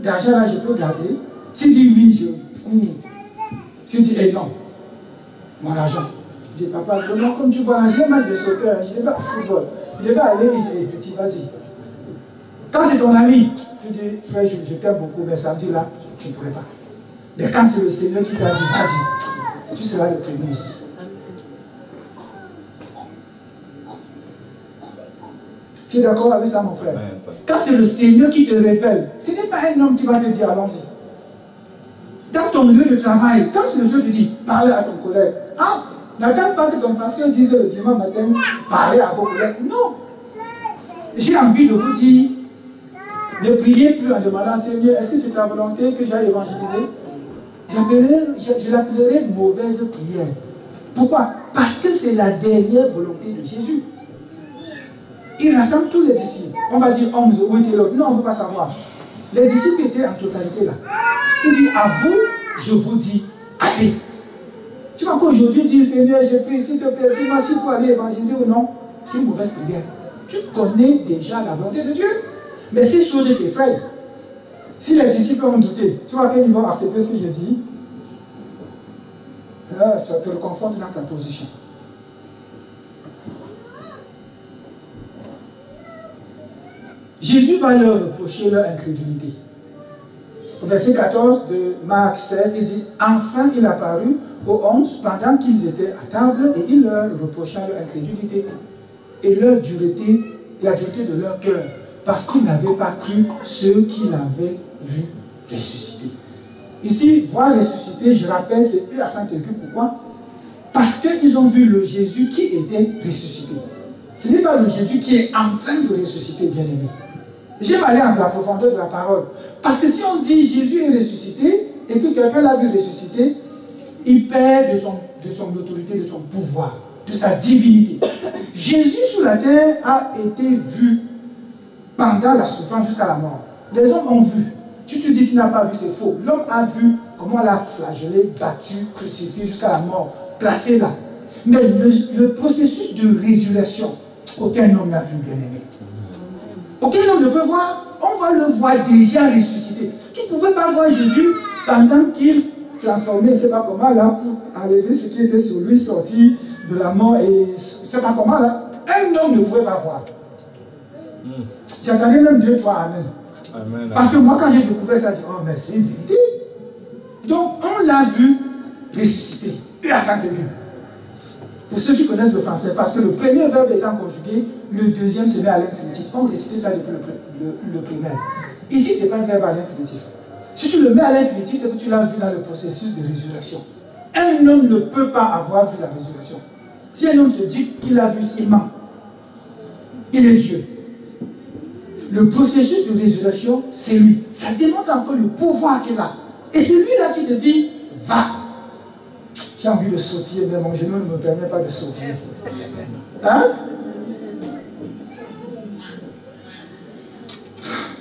d'argent là, je peux garder? S'il dit oui, je cours. S'il dit, eh non, mon argent. Je dis, papa, non, comme tu vois, j'ai un match de soccer, je devais au football. Je devais aller, il dit, hey, petit, vas-y. Quand c'est ton ami, tu dis, frère, je t'aime beaucoup, mais samedi là, je ne pourrais pas. Mais quand c'est le Seigneur qui t'a dit, vas-y, tu seras le premier ici. Tu es d'accord avec ça, mon frère? Quand c'est le Seigneur qui te révèle, ce n'est pas un homme qui va te dire, allons-y. Dans ton lieu de travail, quand le Seigneur te dit, parlez à ton collègue, ah, n'attends pas que ton pasteur dise le dimanche matin, parlez à vos collègues. Non. J'ai envie de vous dire, ne priez plus en demandant, Seigneur, est-ce que c'est ta volonté que j'aille évangéliser? Je l'appellerai mauvaise prière. Pourquoi? Parce que c'est la dernière volonté de Jésus. Il rassemble tous les disciples. On va dire 11, où était l'autre? Non, on ne veut pas savoir. Les disciples étaient en totalité là. Il dit, à vous, je vous dis, allez. Tu vas qu'aujourd'hui dire, Seigneur, je prie, s'il te plaît, dis-moi s'il faut aller évangéliser ou non. C'est une mauvaise prière. Tu connais déjà la volonté de Dieu. Mais ces choses t'effrayent. Si les disciples ont douté, tu vois qu'ils vont accepter ce que je dis, là, ça te reconforte dans ta position. Jésus va leur reprocher leur incrédulité. Au verset 14 de Marc 16, il dit, enfin il apparut aux 11 pendant qu'ils étaient à table et il leur reprocha leur incrédulité et leur dureté, la dureté de leur cœur, parce qu'ils n'avaient pas cru ceux qui l'avaient vu ressusciter. Ici, voir ressusciter, je rappelle, c'est eux à Saint-Écu. Pourquoi? Parce qu'ils ont vu le Jésus qui était ressuscité. Ce n'est pas le Jésus qui est en train de ressusciter, bien aimé. J'aime aller en la profondeur de la parole. Parce que si on dit Jésus est ressuscité et que quelqu'un l'a vu ressusciter, il perd de son autorité, de son pouvoir, de sa divinité. Jésus sur la terre a été vu pendant la souffrance jusqu'à la mort. Les hommes ont vu. Tu te dis qu'il n'a pas vu, c'est faux. L'homme a vu comment on l'a flagellé, battu, crucifié jusqu'à la mort, placé là. Mais le processus de résurrection, aucun homme n'a vu, bien aimé. Aucun homme ne peut voir. On va le voir déjà ressuscité. Tu ne pouvais pas voir Jésus pendant qu'il transformait, je ne sais pas comment, là, pour enlever ce qui était sur lui, sorti de la mort, et je ne sais pas comment, là. Un homme ne pouvait pas voir. J'attendais même 2-3 amen. Amen. Parce que moi, quand j'ai découvert ça, j'ai dit, oh, mais c'est une vérité. Donc, on l'a vu ressusciter. Et à Saint-Étienne. Pour ceux qui connaissent le français, parce que le premier verbe étant conjugué, le deuxième se met à l'infinitif. On récitait ça depuis le primaire. Ici, ce n'est pas un verbe à l'infinitif. Si tu le mets à l'infinitif, c'est que tu l'as vu dans le processus de résurrection. Un homme ne peut pas avoir vu la résurrection. Si un homme te dit qu'il l'a vu, il ment. Il est Dieu. Le processus de résurrection, c'est lui. Ça démontre encore le pouvoir qu'il a. Et c'est lui-là qui te dit, va. J'ai envie de sautiller, mais mon genou ne me permet pas de sautiller. Hein?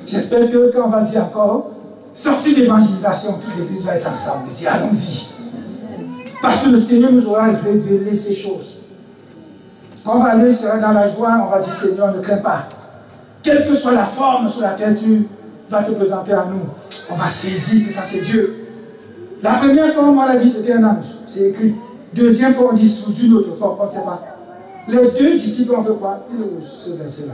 J'espère que quand on va dire encore, sortie d'évangélisation, toute l'église va être ensemble et dire, allons-y. Parce que le Seigneur nous aura révélé ces choses. Quand on va aller, sera dans la joie, on va dire, Seigneur, ne crains pas. Quelle que soit la forme sur laquelle tu vas te présenter à nous, on va saisir que ça c'est Dieu. La première forme, on l'a dit, c'était un ange, c'est écrit. Deuxième forme, on dit sous une autre forme, on ne sait pas. Les deux disciples ont fait quoi? Il est où ce verset-là?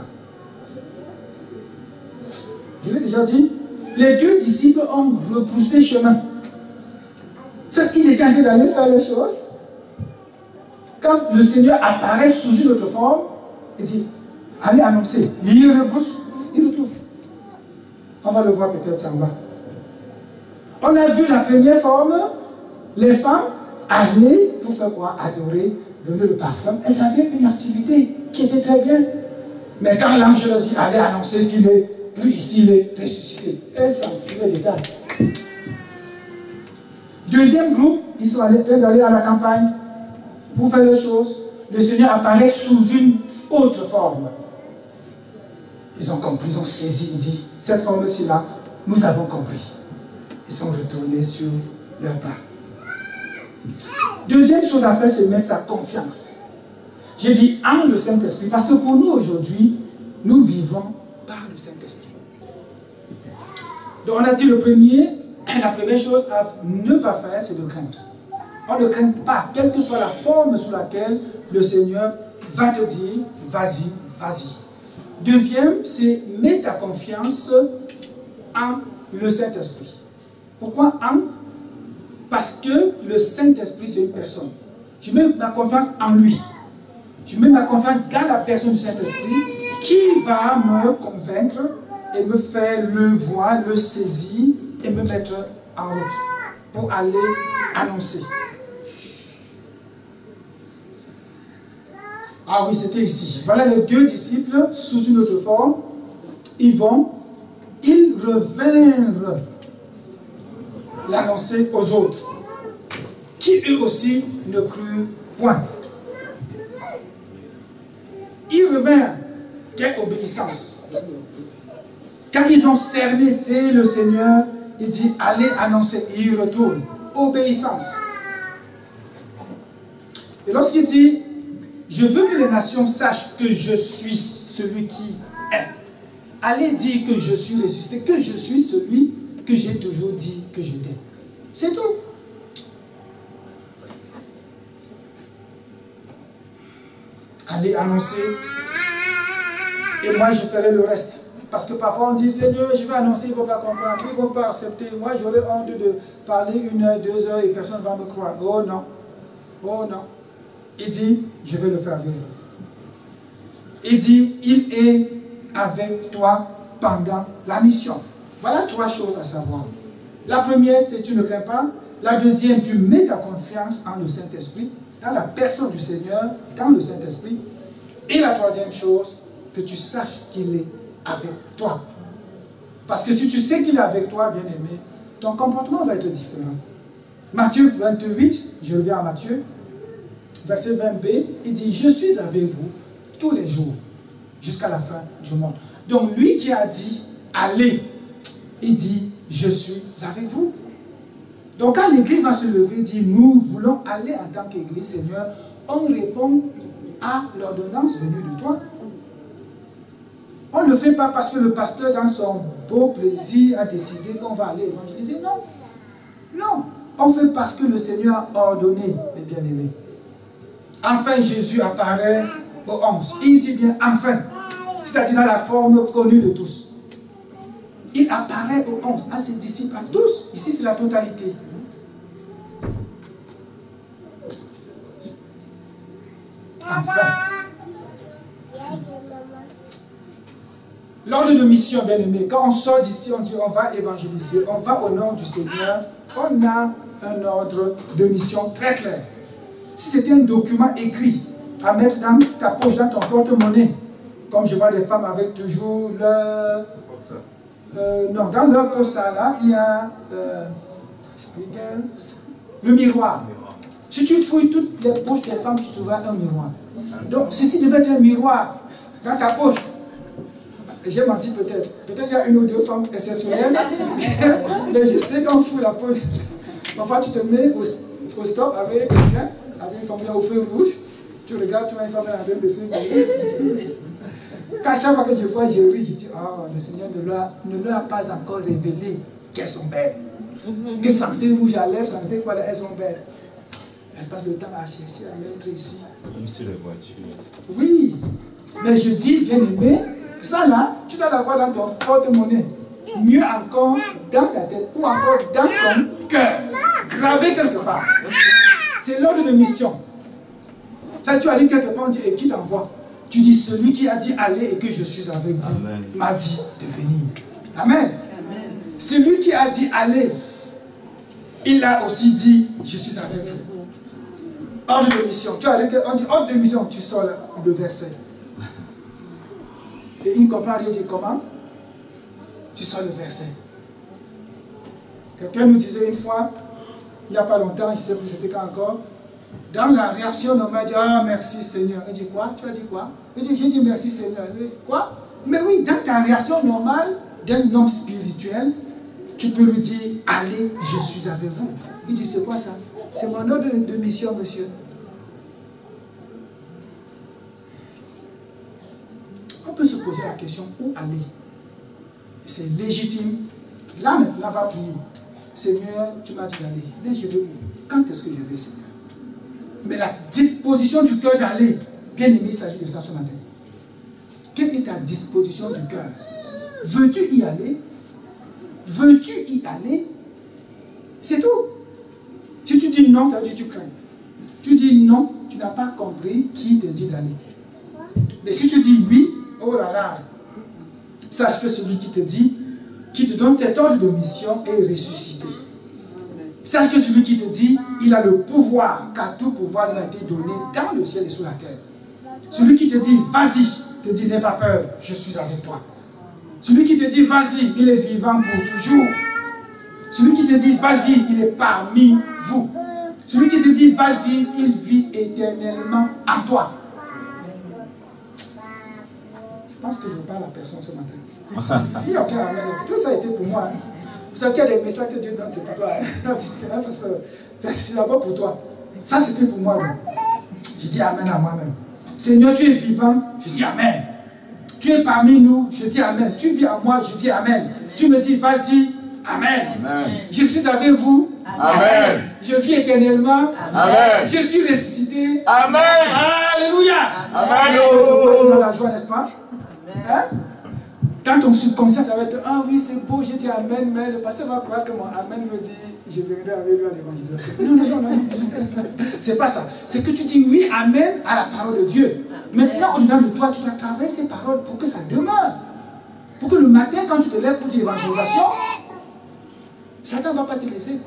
Je l'ai déjà dit. Les deux disciples ont repoussé chemin. Ils étaient en train d'aller faire les choses. Quand le Seigneur apparaît sous une autre forme, il dit, allez annoncer. Il repousse, il retrouve. On va le voir peut-être en bas. On a vu la première forme, les femmes allaient pour faire quoi? Adorer, donner le parfum. Elles avaient une activité qui était très bien. Mais quand l'ange leur dit, allez annoncer qu'il n'est plus ici, il est ressuscité, elles s'enfuyaient des dames. Deuxième groupe, ils sont allés d'aller à la campagne pour faire les choses. Le Seigneur apparaît sous une autre forme. Ils ont compris, ils ont saisi. Il dit, cette formule-ci-là, nous avons compris. Ils sont retournés sur leur pas. Deuxième chose à faire, c'est mettre sa confiance. J'ai dit en le Saint-Esprit, parce que pour nous aujourd'hui, nous vivons par le Saint-Esprit. Donc on a dit la première chose à ne pas faire, c'est de craindre. On ne craint pas, quelle que soit la forme sous laquelle le Seigneur va te dire, vas-y, vas-y. Deuxième, c'est mettre ta confiance en le Saint-Esprit. Pourquoi en? Parce que le Saint-Esprit, c'est une personne. Je mets ma confiance en lui. Je mets ma confiance dans la personne du Saint-Esprit qui va me convaincre et me faire le voir, le saisir et me mettre en route pour aller annoncer. Ah oui, c'était ici. Voilà les deux disciples sous une autre forme. Ils revinrent l'annoncer aux autres, qui eux aussi ne crurent point. Ils revinrent. Quelle obéissance! Quand ils ont cerné, c'est le Seigneur, il dit, allez annoncer, et ils retournent. Obéissance. Et lorsqu'il dit, je veux que les nations sachent que je suis celui qui est. Allez dire que je suis ressuscité, que je suis celui que j'ai toujours dit que j'étais. C'est tout. Allez annoncer. Et moi je ferai le reste. Parce que parfois on dit, Seigneur, je vais annoncer, ils ne vont pas comprendre, ils ne vont pas accepter. Moi j'aurai honte de parler 1 heure, 2 heures et personne ne va me croire. Oh non. Oh non. Il dit, je vais le faire avec vous. Il dit, il est avec toi pendant la mission. Voilà 3 choses à savoir. La première, c'est tu ne crains pas. La deuxième, tu mets ta confiance en le Saint-Esprit, dans la personne du Seigneur, dans le Saint-Esprit. Et la troisième chose, que tu saches qu'il est avec toi. Parce que si tu sais qu'il est avec toi, bien-aimé, ton comportement va être différent. Matthieu 28, je reviens à Matthieu, verset 20b, il dit, je suis avec vous tous les jours, jusqu'à la fin du monde. Donc lui qui a dit, allez, il dit, je suis avec vous. Donc quand l'église va se lever, il dit, nous voulons aller en tant qu'église, Seigneur, on répond à l'ordonnance venue de toi. On ne le fait pas parce que le pasteur, dans son beau plaisir, a décidé qu'on va aller évangéliser. Non. Non. On fait parce que le Seigneur a ordonné, mes bien-aimés. Enfin, Jésus apparaît aux 11. Il dit bien enfin. C'est-à-dire dans la forme connue de tous. Il apparaît aux 11, à ses disciples, à tous. Ici, c'est la totalité. Enfin. L'ordre de mission, bien-aimé, quand on sort d'ici, on dit on va évangéliser, on va au nom du Seigneur, on a un ordre de mission très clair. Si c'était un document écrit à mettre dans ta poche, dans ton porte-monnaie, comme je vois les femmes avec toujours leur... non, dans leur poche là, il y a le miroir. Si tu fouilles toutes les poches des femmes, tu trouveras un miroir. Donc, ceci devait être un miroir dans ta poche. J'ai menti peut-être. Peut-être il y a une ou deux femmes exceptionnelles. Mais je sais qu'on fout la poche. Parfois, tu te mets au stop avec quelqu'un, avec une femme au feu rouge. Tu regardes, tu vois une femme en train de se mourir. Quand chaque fois que je vois, je ris, je dis, oh, le Seigneur ne leur a pas encore révélé qu'elles sont belles. Que censé rouge à lèvres, censé quoi, elles sont belles. Elles passent le temps à chercher, à mettre ici. Même sur les voitures. Oui, mais je dis, bien aimé, ça là, tu dois l'avoir dans ton porte-monnaie. Mieux encore, dans ta tête ou encore dans ton cœur. Gravé quelque part. C'est l'ordre de mission. Ça, tu arrives quelque part, on dit, et qui t'envoie? Tu dis, celui qui a dit allez et que je suis avec vous, m'a dit de venir. Amen. Amen. Celui qui a dit allez, il a aussi dit, je suis avec vous. Ordre de mission. Tu arrives, on dit ordre de mission, tu sors le verset. Et il ne comprend rien, il dit comment? Tu sors le verset. Quelqu'un nous disait une fois, il n'y a pas longtemps, je ne sais plus c'était quand encore, dans la réaction, on m'a dit, ah merci Seigneur. Il dit quoi? Tu as dit quoi? Il dit, j'ai dit merci Seigneur. Il dit, quoi? Mais oui, dans ta réaction normale d'un homme spirituel, tu peux lui dire, allez, je suis avec vous. Il dit, c'est quoi ça? C'est mon ordre de mission, monsieur. On peut se poser la question, où aller? C'est légitime. Là, maintenant, va prier. Seigneur, tu m'as dit d'aller. Mais je vais où? Quand est-ce que je vais, Seigneur? Mais la disposition du cœur d'aller, bien aimé, il s'agit de ça ce matin. Quelle est ta disposition du cœur? Veux-tu y aller? Veux-tu y aller? C'est tout. Si tu dis non, ça veut dire que tu crains. Tu dis non, tu n'as pas compris qui te dit d'aller. Mais si tu dis oui, oh là là, sache que celui qui te dit, qui te donne cet ordre de mission est ressuscité. Sache que celui qui te dit, il a le pouvoir, car tout pouvoir lui a été donné dans le ciel et sur la terre. Celui qui te dit, vas-y, te dit, n'aie pas peur, je suis avec toi. Celui qui te dit, vas-y, il est vivant pour toujours. Celui qui te dit, vas-y, il est parmi vous. Celui qui te dit, vas-y, il vit éternellement en toi. Je pense que je parle à personne ce matin. Il n'y a aucun amen. Tout ça a été pour moi. Hein. Vous savez qu'il y a des messages que Dieu donne, c'est pour toi. Hein. C'est d'abord pour toi. Ça, c'était pour moi. Je dis amen à moi-même. Seigneur, tu es vivant, je dis amen. Tu es parmi nous, je dis amen. Tu vis à moi, je dis amen. Tu me dis, vas-y, amen. Amen. Je suis avec vous. Amen. Je vis éternellement. Amen. Je suis ressuscité. Amen. Alléluia. Amen. Tu es dans la joie, n'est-ce pas? Hein? Dans ton subconscient, ça va être, ah oui, c'est beau, j'ai dit amen, mais le pasteur va croire que mon amen me dit, je viendrai avec lui à l'évangélisation. Non. C'est pas ça. C'est que tu dis oui, amen à la parole de Dieu. Maintenant, au-delà de toi, tu dois travailler ces paroles pour que ça demeure. Pour que le matin, quand tu te lèves pour dire évangélisation, Satan ne va pas te laisser.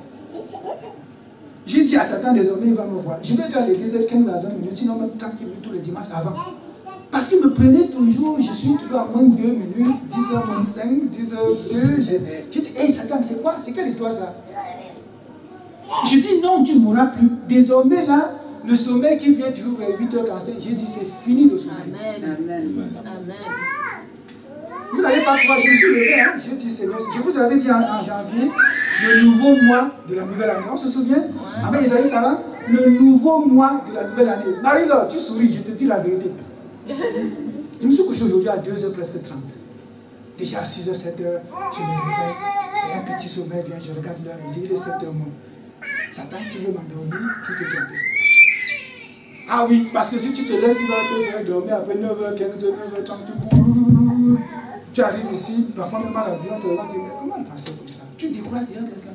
J'ai dit à Satan, désormais, il va me voir. Je vais être à l'église 15 à 20 minutes, sinon même 30 minutes tous les dimanches avant. Parce qu'il me prenait toujours, je suis toujours à moins de 2 minutes, 10h moins 5, 10h02. J'ai dit, hey Satan, c'est quoi? C'est quelle histoire ça? Je dis, non, tu ne mourras plus. Désormais, là, le sommeil qui vient toujours vers 8h45, j'ai dit, c'est fini le sommeil. Amen. Amen. Vous n'allez pas croire, je me suis levé, hein? J'ai dit, Seigneur, je vous avais dit en janvier, le nouveau mois de la nouvelle année. On se souvient? Avec Isaïe Sarah, le nouveau mois de la nouvelle année. Marie-Laure, tu souris, je te dis la vérité. Je me suis couché aujourd'hui à 2h presque 30. Déjà à 6h, 7h, je me réveille. Et un petit sommeil vient, je regarde l'heure, je dis, il est 7h moins. Satan, tu veux m'endormir, tu te trompes. Ah oui, parce que si tu te laisses, il va te faire dormir après 9h15, 9h30, tu arrives ici, parfois même à la vie, on te regarde, mais comment le passer comme ça? Tu décourages derrière quelqu'un.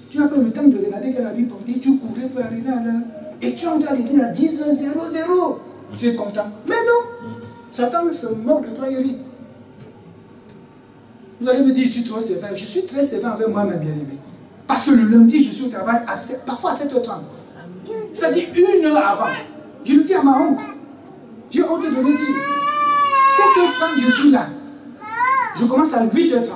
Tu n'as pas le temps de regarder quelle habit porter, tu courais pour arriver à l'heure. Et tu entres à l'église à 10h00. Tu es content. Mais non, Satan se moque de toi et rit. Vous allez me dire, je suis trop sévère. Je suis très sévère avec moi-même, bien-aimé. Parce que le lundi, je suis au travail parfois à 7h30. C'est-à-dire 1 heure avant. Je le dis à ma honte. J'ai honte de le dire. 7h30, je suis là. Je commence à 8h30.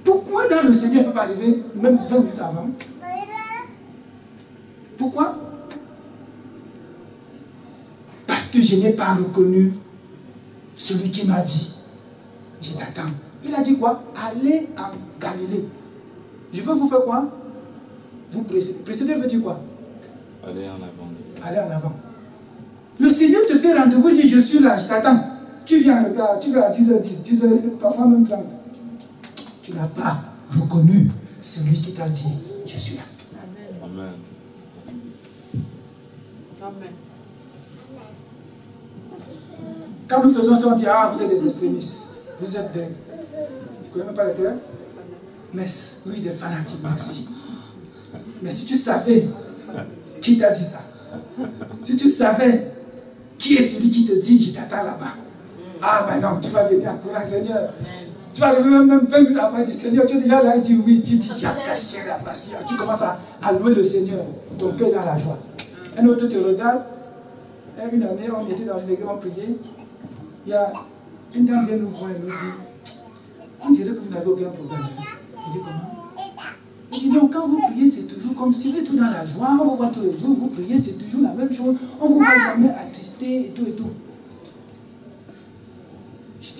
Pourquoi dans le Seigneur ne peut pas arriver même 20 minutes avant? Pourquoi? Parce que je n'ai pas reconnu celui qui m'a dit, je t'attends. Il a dit quoi? Allez en Galilée. Je veux vous faire quoi? Vous précéder. Précéder veut dire quoi? Allez en avant. Allez en avant. Le Seigneur te fait rendez-vous, il dit, je suis là, je t'attends. Tu viens en retard, tu viens à 10h10, 10h, parfois même 30. Tu n'as pas reconnu celui qui t'a dit, je suis là. Amen. Amen. Quand nous faisons ça, on dit, ah, vous êtes des extrémistes. Vous êtes des... Tu ne connais même pas les termes? Mais oui, des fanatiques, merci. Mais si tu savais qui t'a dit ça, si tu savais qui est celui qui te dit, je t'attends là-bas. Ah, ben non, tu vas venir en courant, Seigneur. Tu vas arriver même 20 minutes après, tu dis, Seigneur, tu es déjà là, il dit oui, tu dis, j'ai caché la patience. Tu commences à louer le Seigneur, ton cœur dans la joie. Un autre te regarde, une année, on était dans une église, on priait. Il y a une dame vient nous voir et nous dit, on dirait que vous n'avez aucun problème. Je dis comment? Il dit non, quand vous priez, c'est toujours comme si vous êtes tout dans la joie, on vous voit tous les jours, vous priez, c'est toujours la même chose, on ne vous voit jamais attristé et tout et tout.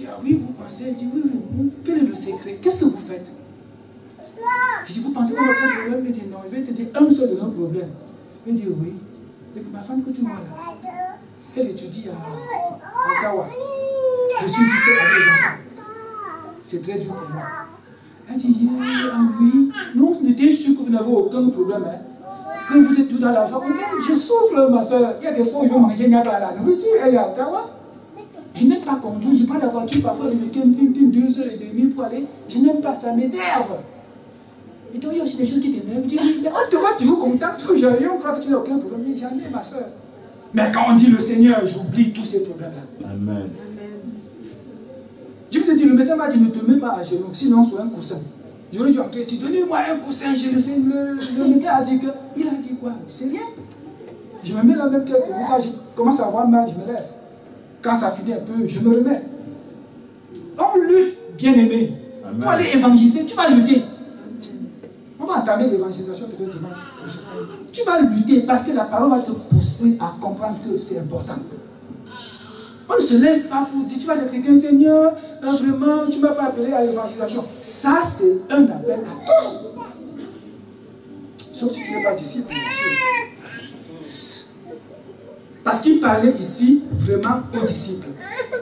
dit, ah oui, vous pensez? Il dit, oui, oui, quel est le secret? Qu'est-ce que vous faites? Je dis, vous pensez qu'on a aucun problème? Il dit, non, je vais te dire un seul de nos problèmes. Il dit, oui. Il dit, ma femme que tu vois là, elle étudie à Ottawa. Je suis ici avec les enfants. C'est très dur pour moi. Elle dit, ah oui, non, on était sûr que vous n'avez aucun problème. Hein. Que vous êtes tout dans l'argent. Je souffre, ma soeur. Il y a des fois où je veux manger, il n'y a pas la nourriture. Elle est à Ottawa. Je n'aime pas conduire. Je prends la voiture parfois le week-end, 2h30 pour aller. Je n'aime pas, ça m'énerve. Et donc, il y a aussi des choses qui t'énervent. Je dis, mais on te voit toujours content, toujours joyeux, on croit que tu n'as aucun problème. J'en ai, ma soeur. Mais quand on dit le Seigneur, j'oublie tous ces problèmes-là. Amen. Je vous ai dit, le médecin m'a dit, ne te mets pas à genoux, sinon sur un coussin. J'aurais dû entrer ici, donnez-moi un coussin. Le médecin a dit que. Il a dit quoi? C'est rien. Je me mets là même quelques minutes. Quand je commence à avoir mal, je me lève. Quand ça finit un peu, je me remets. On lutte, bien aimé. Pour aller évangéliser, tu vas lutter. On va entamer l'évangélisation peut-être dimanche prochain. Tu vas lutter parce que la parole va te pousser à comprendre que c'est important. On ne se lève pas pour dire, tu vas dire quelqu'un, Seigneur, vraiment, tu ne m'as pas appelé à l'évangélisation. Ça, c'est un appel à tous. Sauf si tu n'es pas disciple, bien sûr. Parce qu'il parlait ici vraiment aux disciples.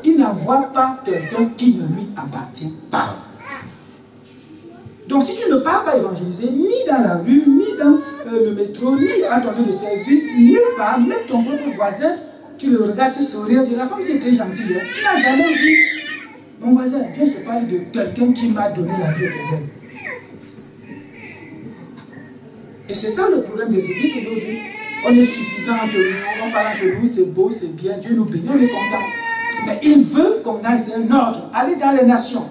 Il n'envoie pas quelqu'un qui ne lui appartient pas. Donc si tu ne pars pas évangéliser, ni dans la rue, ni dans le métro, ni à ton lieu de service, nulle part, même ton propre voisin, tu le regardes, tu souris, tu dis, la femme c'est très gentille. Hein. Tu n'as jamais dit, mon voisin, viens, je te parle de quelqu'un qui m'a donné la vie éternelle. Et c'est ça le problème des églises aujourd'hui. On est suffisant entre nous, on parle entre nous, c'est beau, c'est bien, Dieu nous bénit, on est content. Mais il veut qu'on aille, c'est un ordre, aller dans les nations.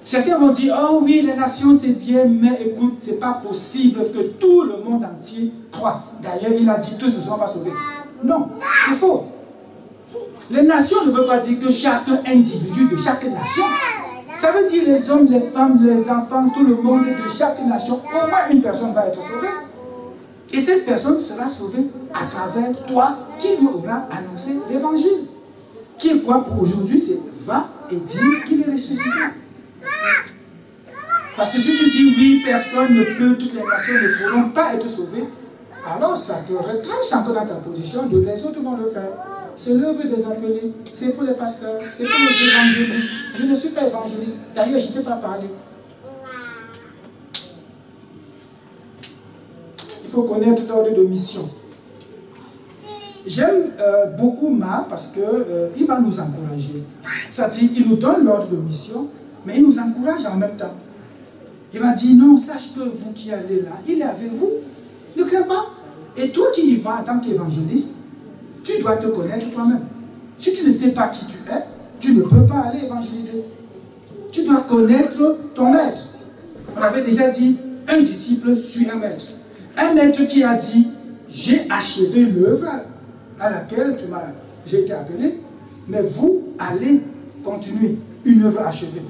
Certains vont dire, oh oui, les nations c'est bien, mais écoute, c'est pas possible que tout le monde entier croit. D'ailleurs, il a dit, tous ne seront pas sauvés. Non, c'est faux. Les nations ne veulent pas dire que chaque individu de chaque nation. Ça veut dire les hommes, les femmes, les enfants, tout le monde de chaque nation. Au moins une personne va être sauvée. Et cette personne sera sauvée à travers toi qui lui aura annoncé l'évangile. Qui est quoi pour aujourd'hui? C'est va et dire qu'il est ressuscité. Parce que si tu dis oui, personne ne peut, toutes les nations ne pourront pas être sauvées, alors ça te retranche encore dans ta position de les autres vont le faire. C'est l'œuvre des appelés, c'est pour les pasteurs, c'est pour les évangélistes. Je ne suis pas évangéliste, d'ailleurs je ne sais pas parler. Il faut connaître l'ordre de mission. J'aime beaucoup Ma parce qu'il va nous encourager. C'est-à-dire, il nous donne l'ordre de mission, mais il nous encourage en même temps. Il va dire, non, sache que vous qui allez là, il est avec vous. Ne crains pas. Et toi qui y vas en tant qu'évangéliste, tu dois te connaître toi-même. Si tu ne sais pas qui tu es, tu ne peux pas aller évangéliser. Tu dois connaître ton maître. On avait déjà dit, un disciple suit un maître. Un maître qui a dit, j'ai achevé l'œuvre à laquelle j'ai été appelé, mais vous allez continuer une œuvre achevée.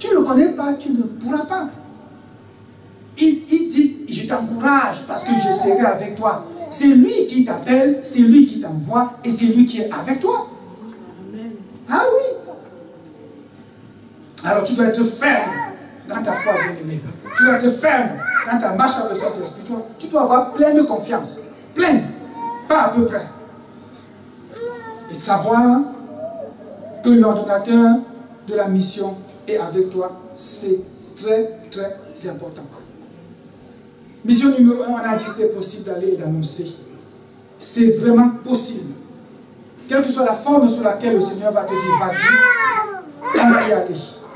Tu ne le connais pas, tu ne pourras pas. Il dit, je t'encourage parce que je serai avec toi. C'est lui qui t'appelle, c'est lui qui t'envoie et c'est lui qui est avec toi. Amen. Ah oui. Alors tu dois être ferme dans ta foi, bien-aimé. Tu dois être ferme dans ta marche avec le Saint-Esprit. Tu dois avoir plein de confiance. Plein. Pas à peu près. Et savoir que l'ordonnateur de la mission est avec toi, c'est très, très important. Mission numéro 1, on a dit que c'était possible d'aller et d'annoncer. C'est vraiment possible. Quelle que soit la forme sur laquelle le Seigneur va te dire, vas-y, on va y aller.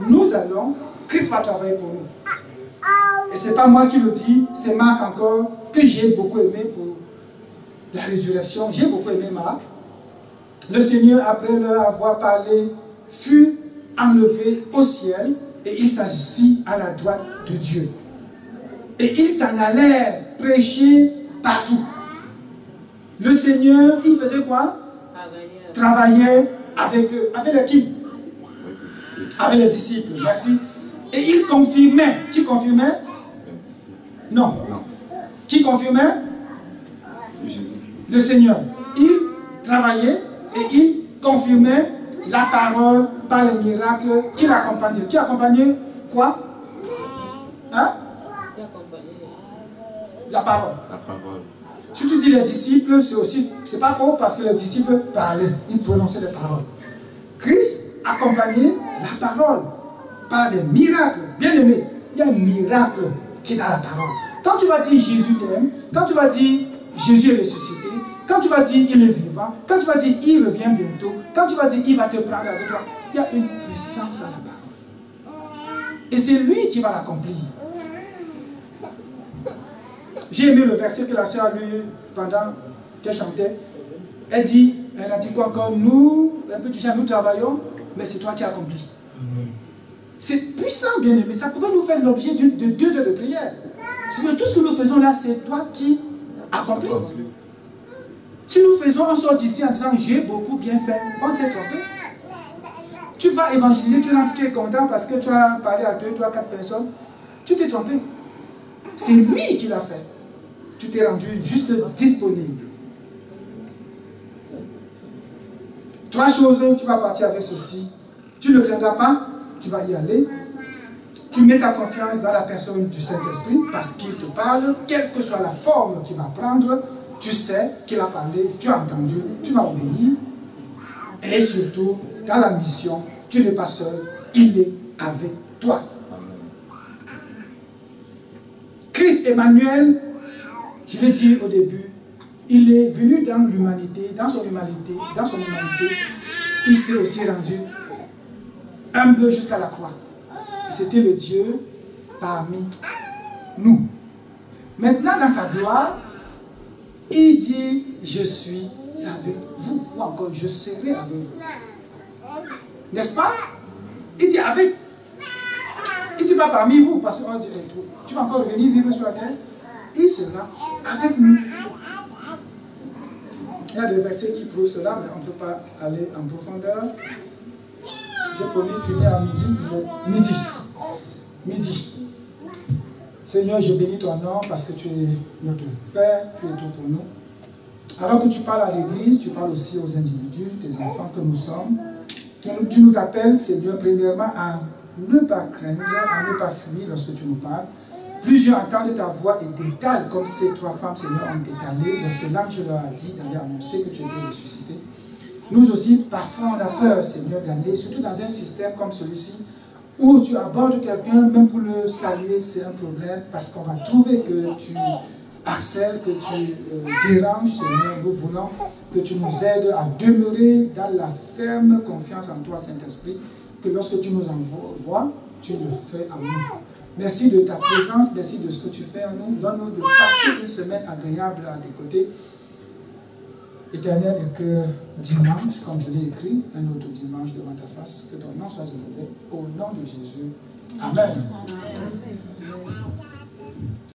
Nous allons, Christ va travailler pour nous. Et ce n'est pas moi qui le dis, c'est Marc encore, que j'ai beaucoup aimé pour la résurrection. J'ai beaucoup aimé Marc. Le Seigneur, après leur avoir parlé, fut enlevé au ciel et il s'assit à la droite de Dieu. Et ils s'en allèrent prêcher partout. Le Seigneur, il faisait quoi? Travaillait avec eux. Avec les qui? Avec les disciples. Merci. Et il confirmait. Qui confirmait? Non. Qui confirmait? Le Seigneur. Il travaillait et il confirmait la parole par les miracles qui l'accompagnaient. Qui accompagnait quoi? Hein? La parole. La parole. Si tu dis les disciples, c'est pas faux parce que les disciples parlaient, ils prononçaient les paroles. Christ accompagnait la parole par des miracles. Bien aimé, il y a un miracle qui est dans la parole. Quand tu vas dire Jésus t'aime, quand tu vas dire Jésus est ressuscité, quand tu vas dire il est vivant, quand tu vas dire il revient bientôt, quand tu vas dire il va te prendre avec toi, il y a une puissance dans la parole. Et c'est lui qui va l'accomplir. J'ai aimé le verset que la sœur a lu pendant qu'elle chantait. Elle a dit quoi encore? Nous, un peu du genre, nous travaillons, mais c'est toi qui accomplis. C'est puissant, bien aimé. Ça pouvait nous faire l'objet de 2 heures de prière. C'est que tout ce que nous faisons là, c'est toi qui accomplis. Si nous faisons, on sort d'ici en disant j'ai beaucoup bien fait, on s'est trompé. Tu vas évangéliser, tu es content parce que tu as parlé à 2, 3, 4 personnes. Tu t'es trompé. C'est lui qui l'a fait. Tu t'es rendu juste disponible. 3 choses, tu vas partir avec ceci. Tu ne craindras pas, tu vas y aller. Tu mets ta confiance dans la personne du Saint-Esprit parce qu'il te parle, quelle que soit la forme qu'il va prendre, tu sais qu'il a parlé, tu as entendu, tu vas obéir. Et surtout, dans la mission, tu n'es pas seul, il est avec toi. Christ Emmanuel, je l'ai dit au début, il est venu dans l'humanité, dans son humanité, il s'est aussi rendu humble jusqu'à la croix. C'était le Dieu parmi nous. Maintenant, dans sa gloire, il dit, je suis avec vous, ou encore je serai avec vous. N'est-ce pas? Il dit avec. Il ne dit pas parmi vous, parce qu'on dit, tu vas encore revenir vivre sur la terre. Il sera avec nous. Il y a des versets qui prouvent cela, mais on ne peut pas aller en profondeur. J'ai promis de finir à midi. Midi. Seigneur, je bénis ton nom parce que tu es notre Père, tu es tout pour nous. Alors que tu parles à l'Église, tu parles aussi aux individus, tes enfants que nous sommes. Tu nous appelles, Seigneur, premièrement à ne pas craindre, à ne pas fuir lorsque tu nous parles. Plusieurs entendent ta voix et t'étalent comme ces 3 femmes, Seigneur, ont étalé lorsque l'ange leur a dit d'aller annoncer que tu étais ressuscité. Nous aussi, parfois, on a peur, Seigneur, d'aller, surtout dans un système comme celui-ci, où tu abordes quelqu'un, même pour le saluer, c'est un problème, parce qu'on va trouver que tu harcèles, que tu déranges, Seigneur. Nous voulons que tu nous aides à demeurer dans la ferme confiance en toi, Saint-Esprit, que lorsque tu nous envoies, tu le fais à nous. Merci de ta présence, merci de ce que tu fais en nous. Donne-nous de passer une semaine agréable à tes côtés. Éternel, et que dimanche, comme je l'ai écrit, un autre dimanche devant ta face, que ton nom soit élevé au nom de Jésus. Amen.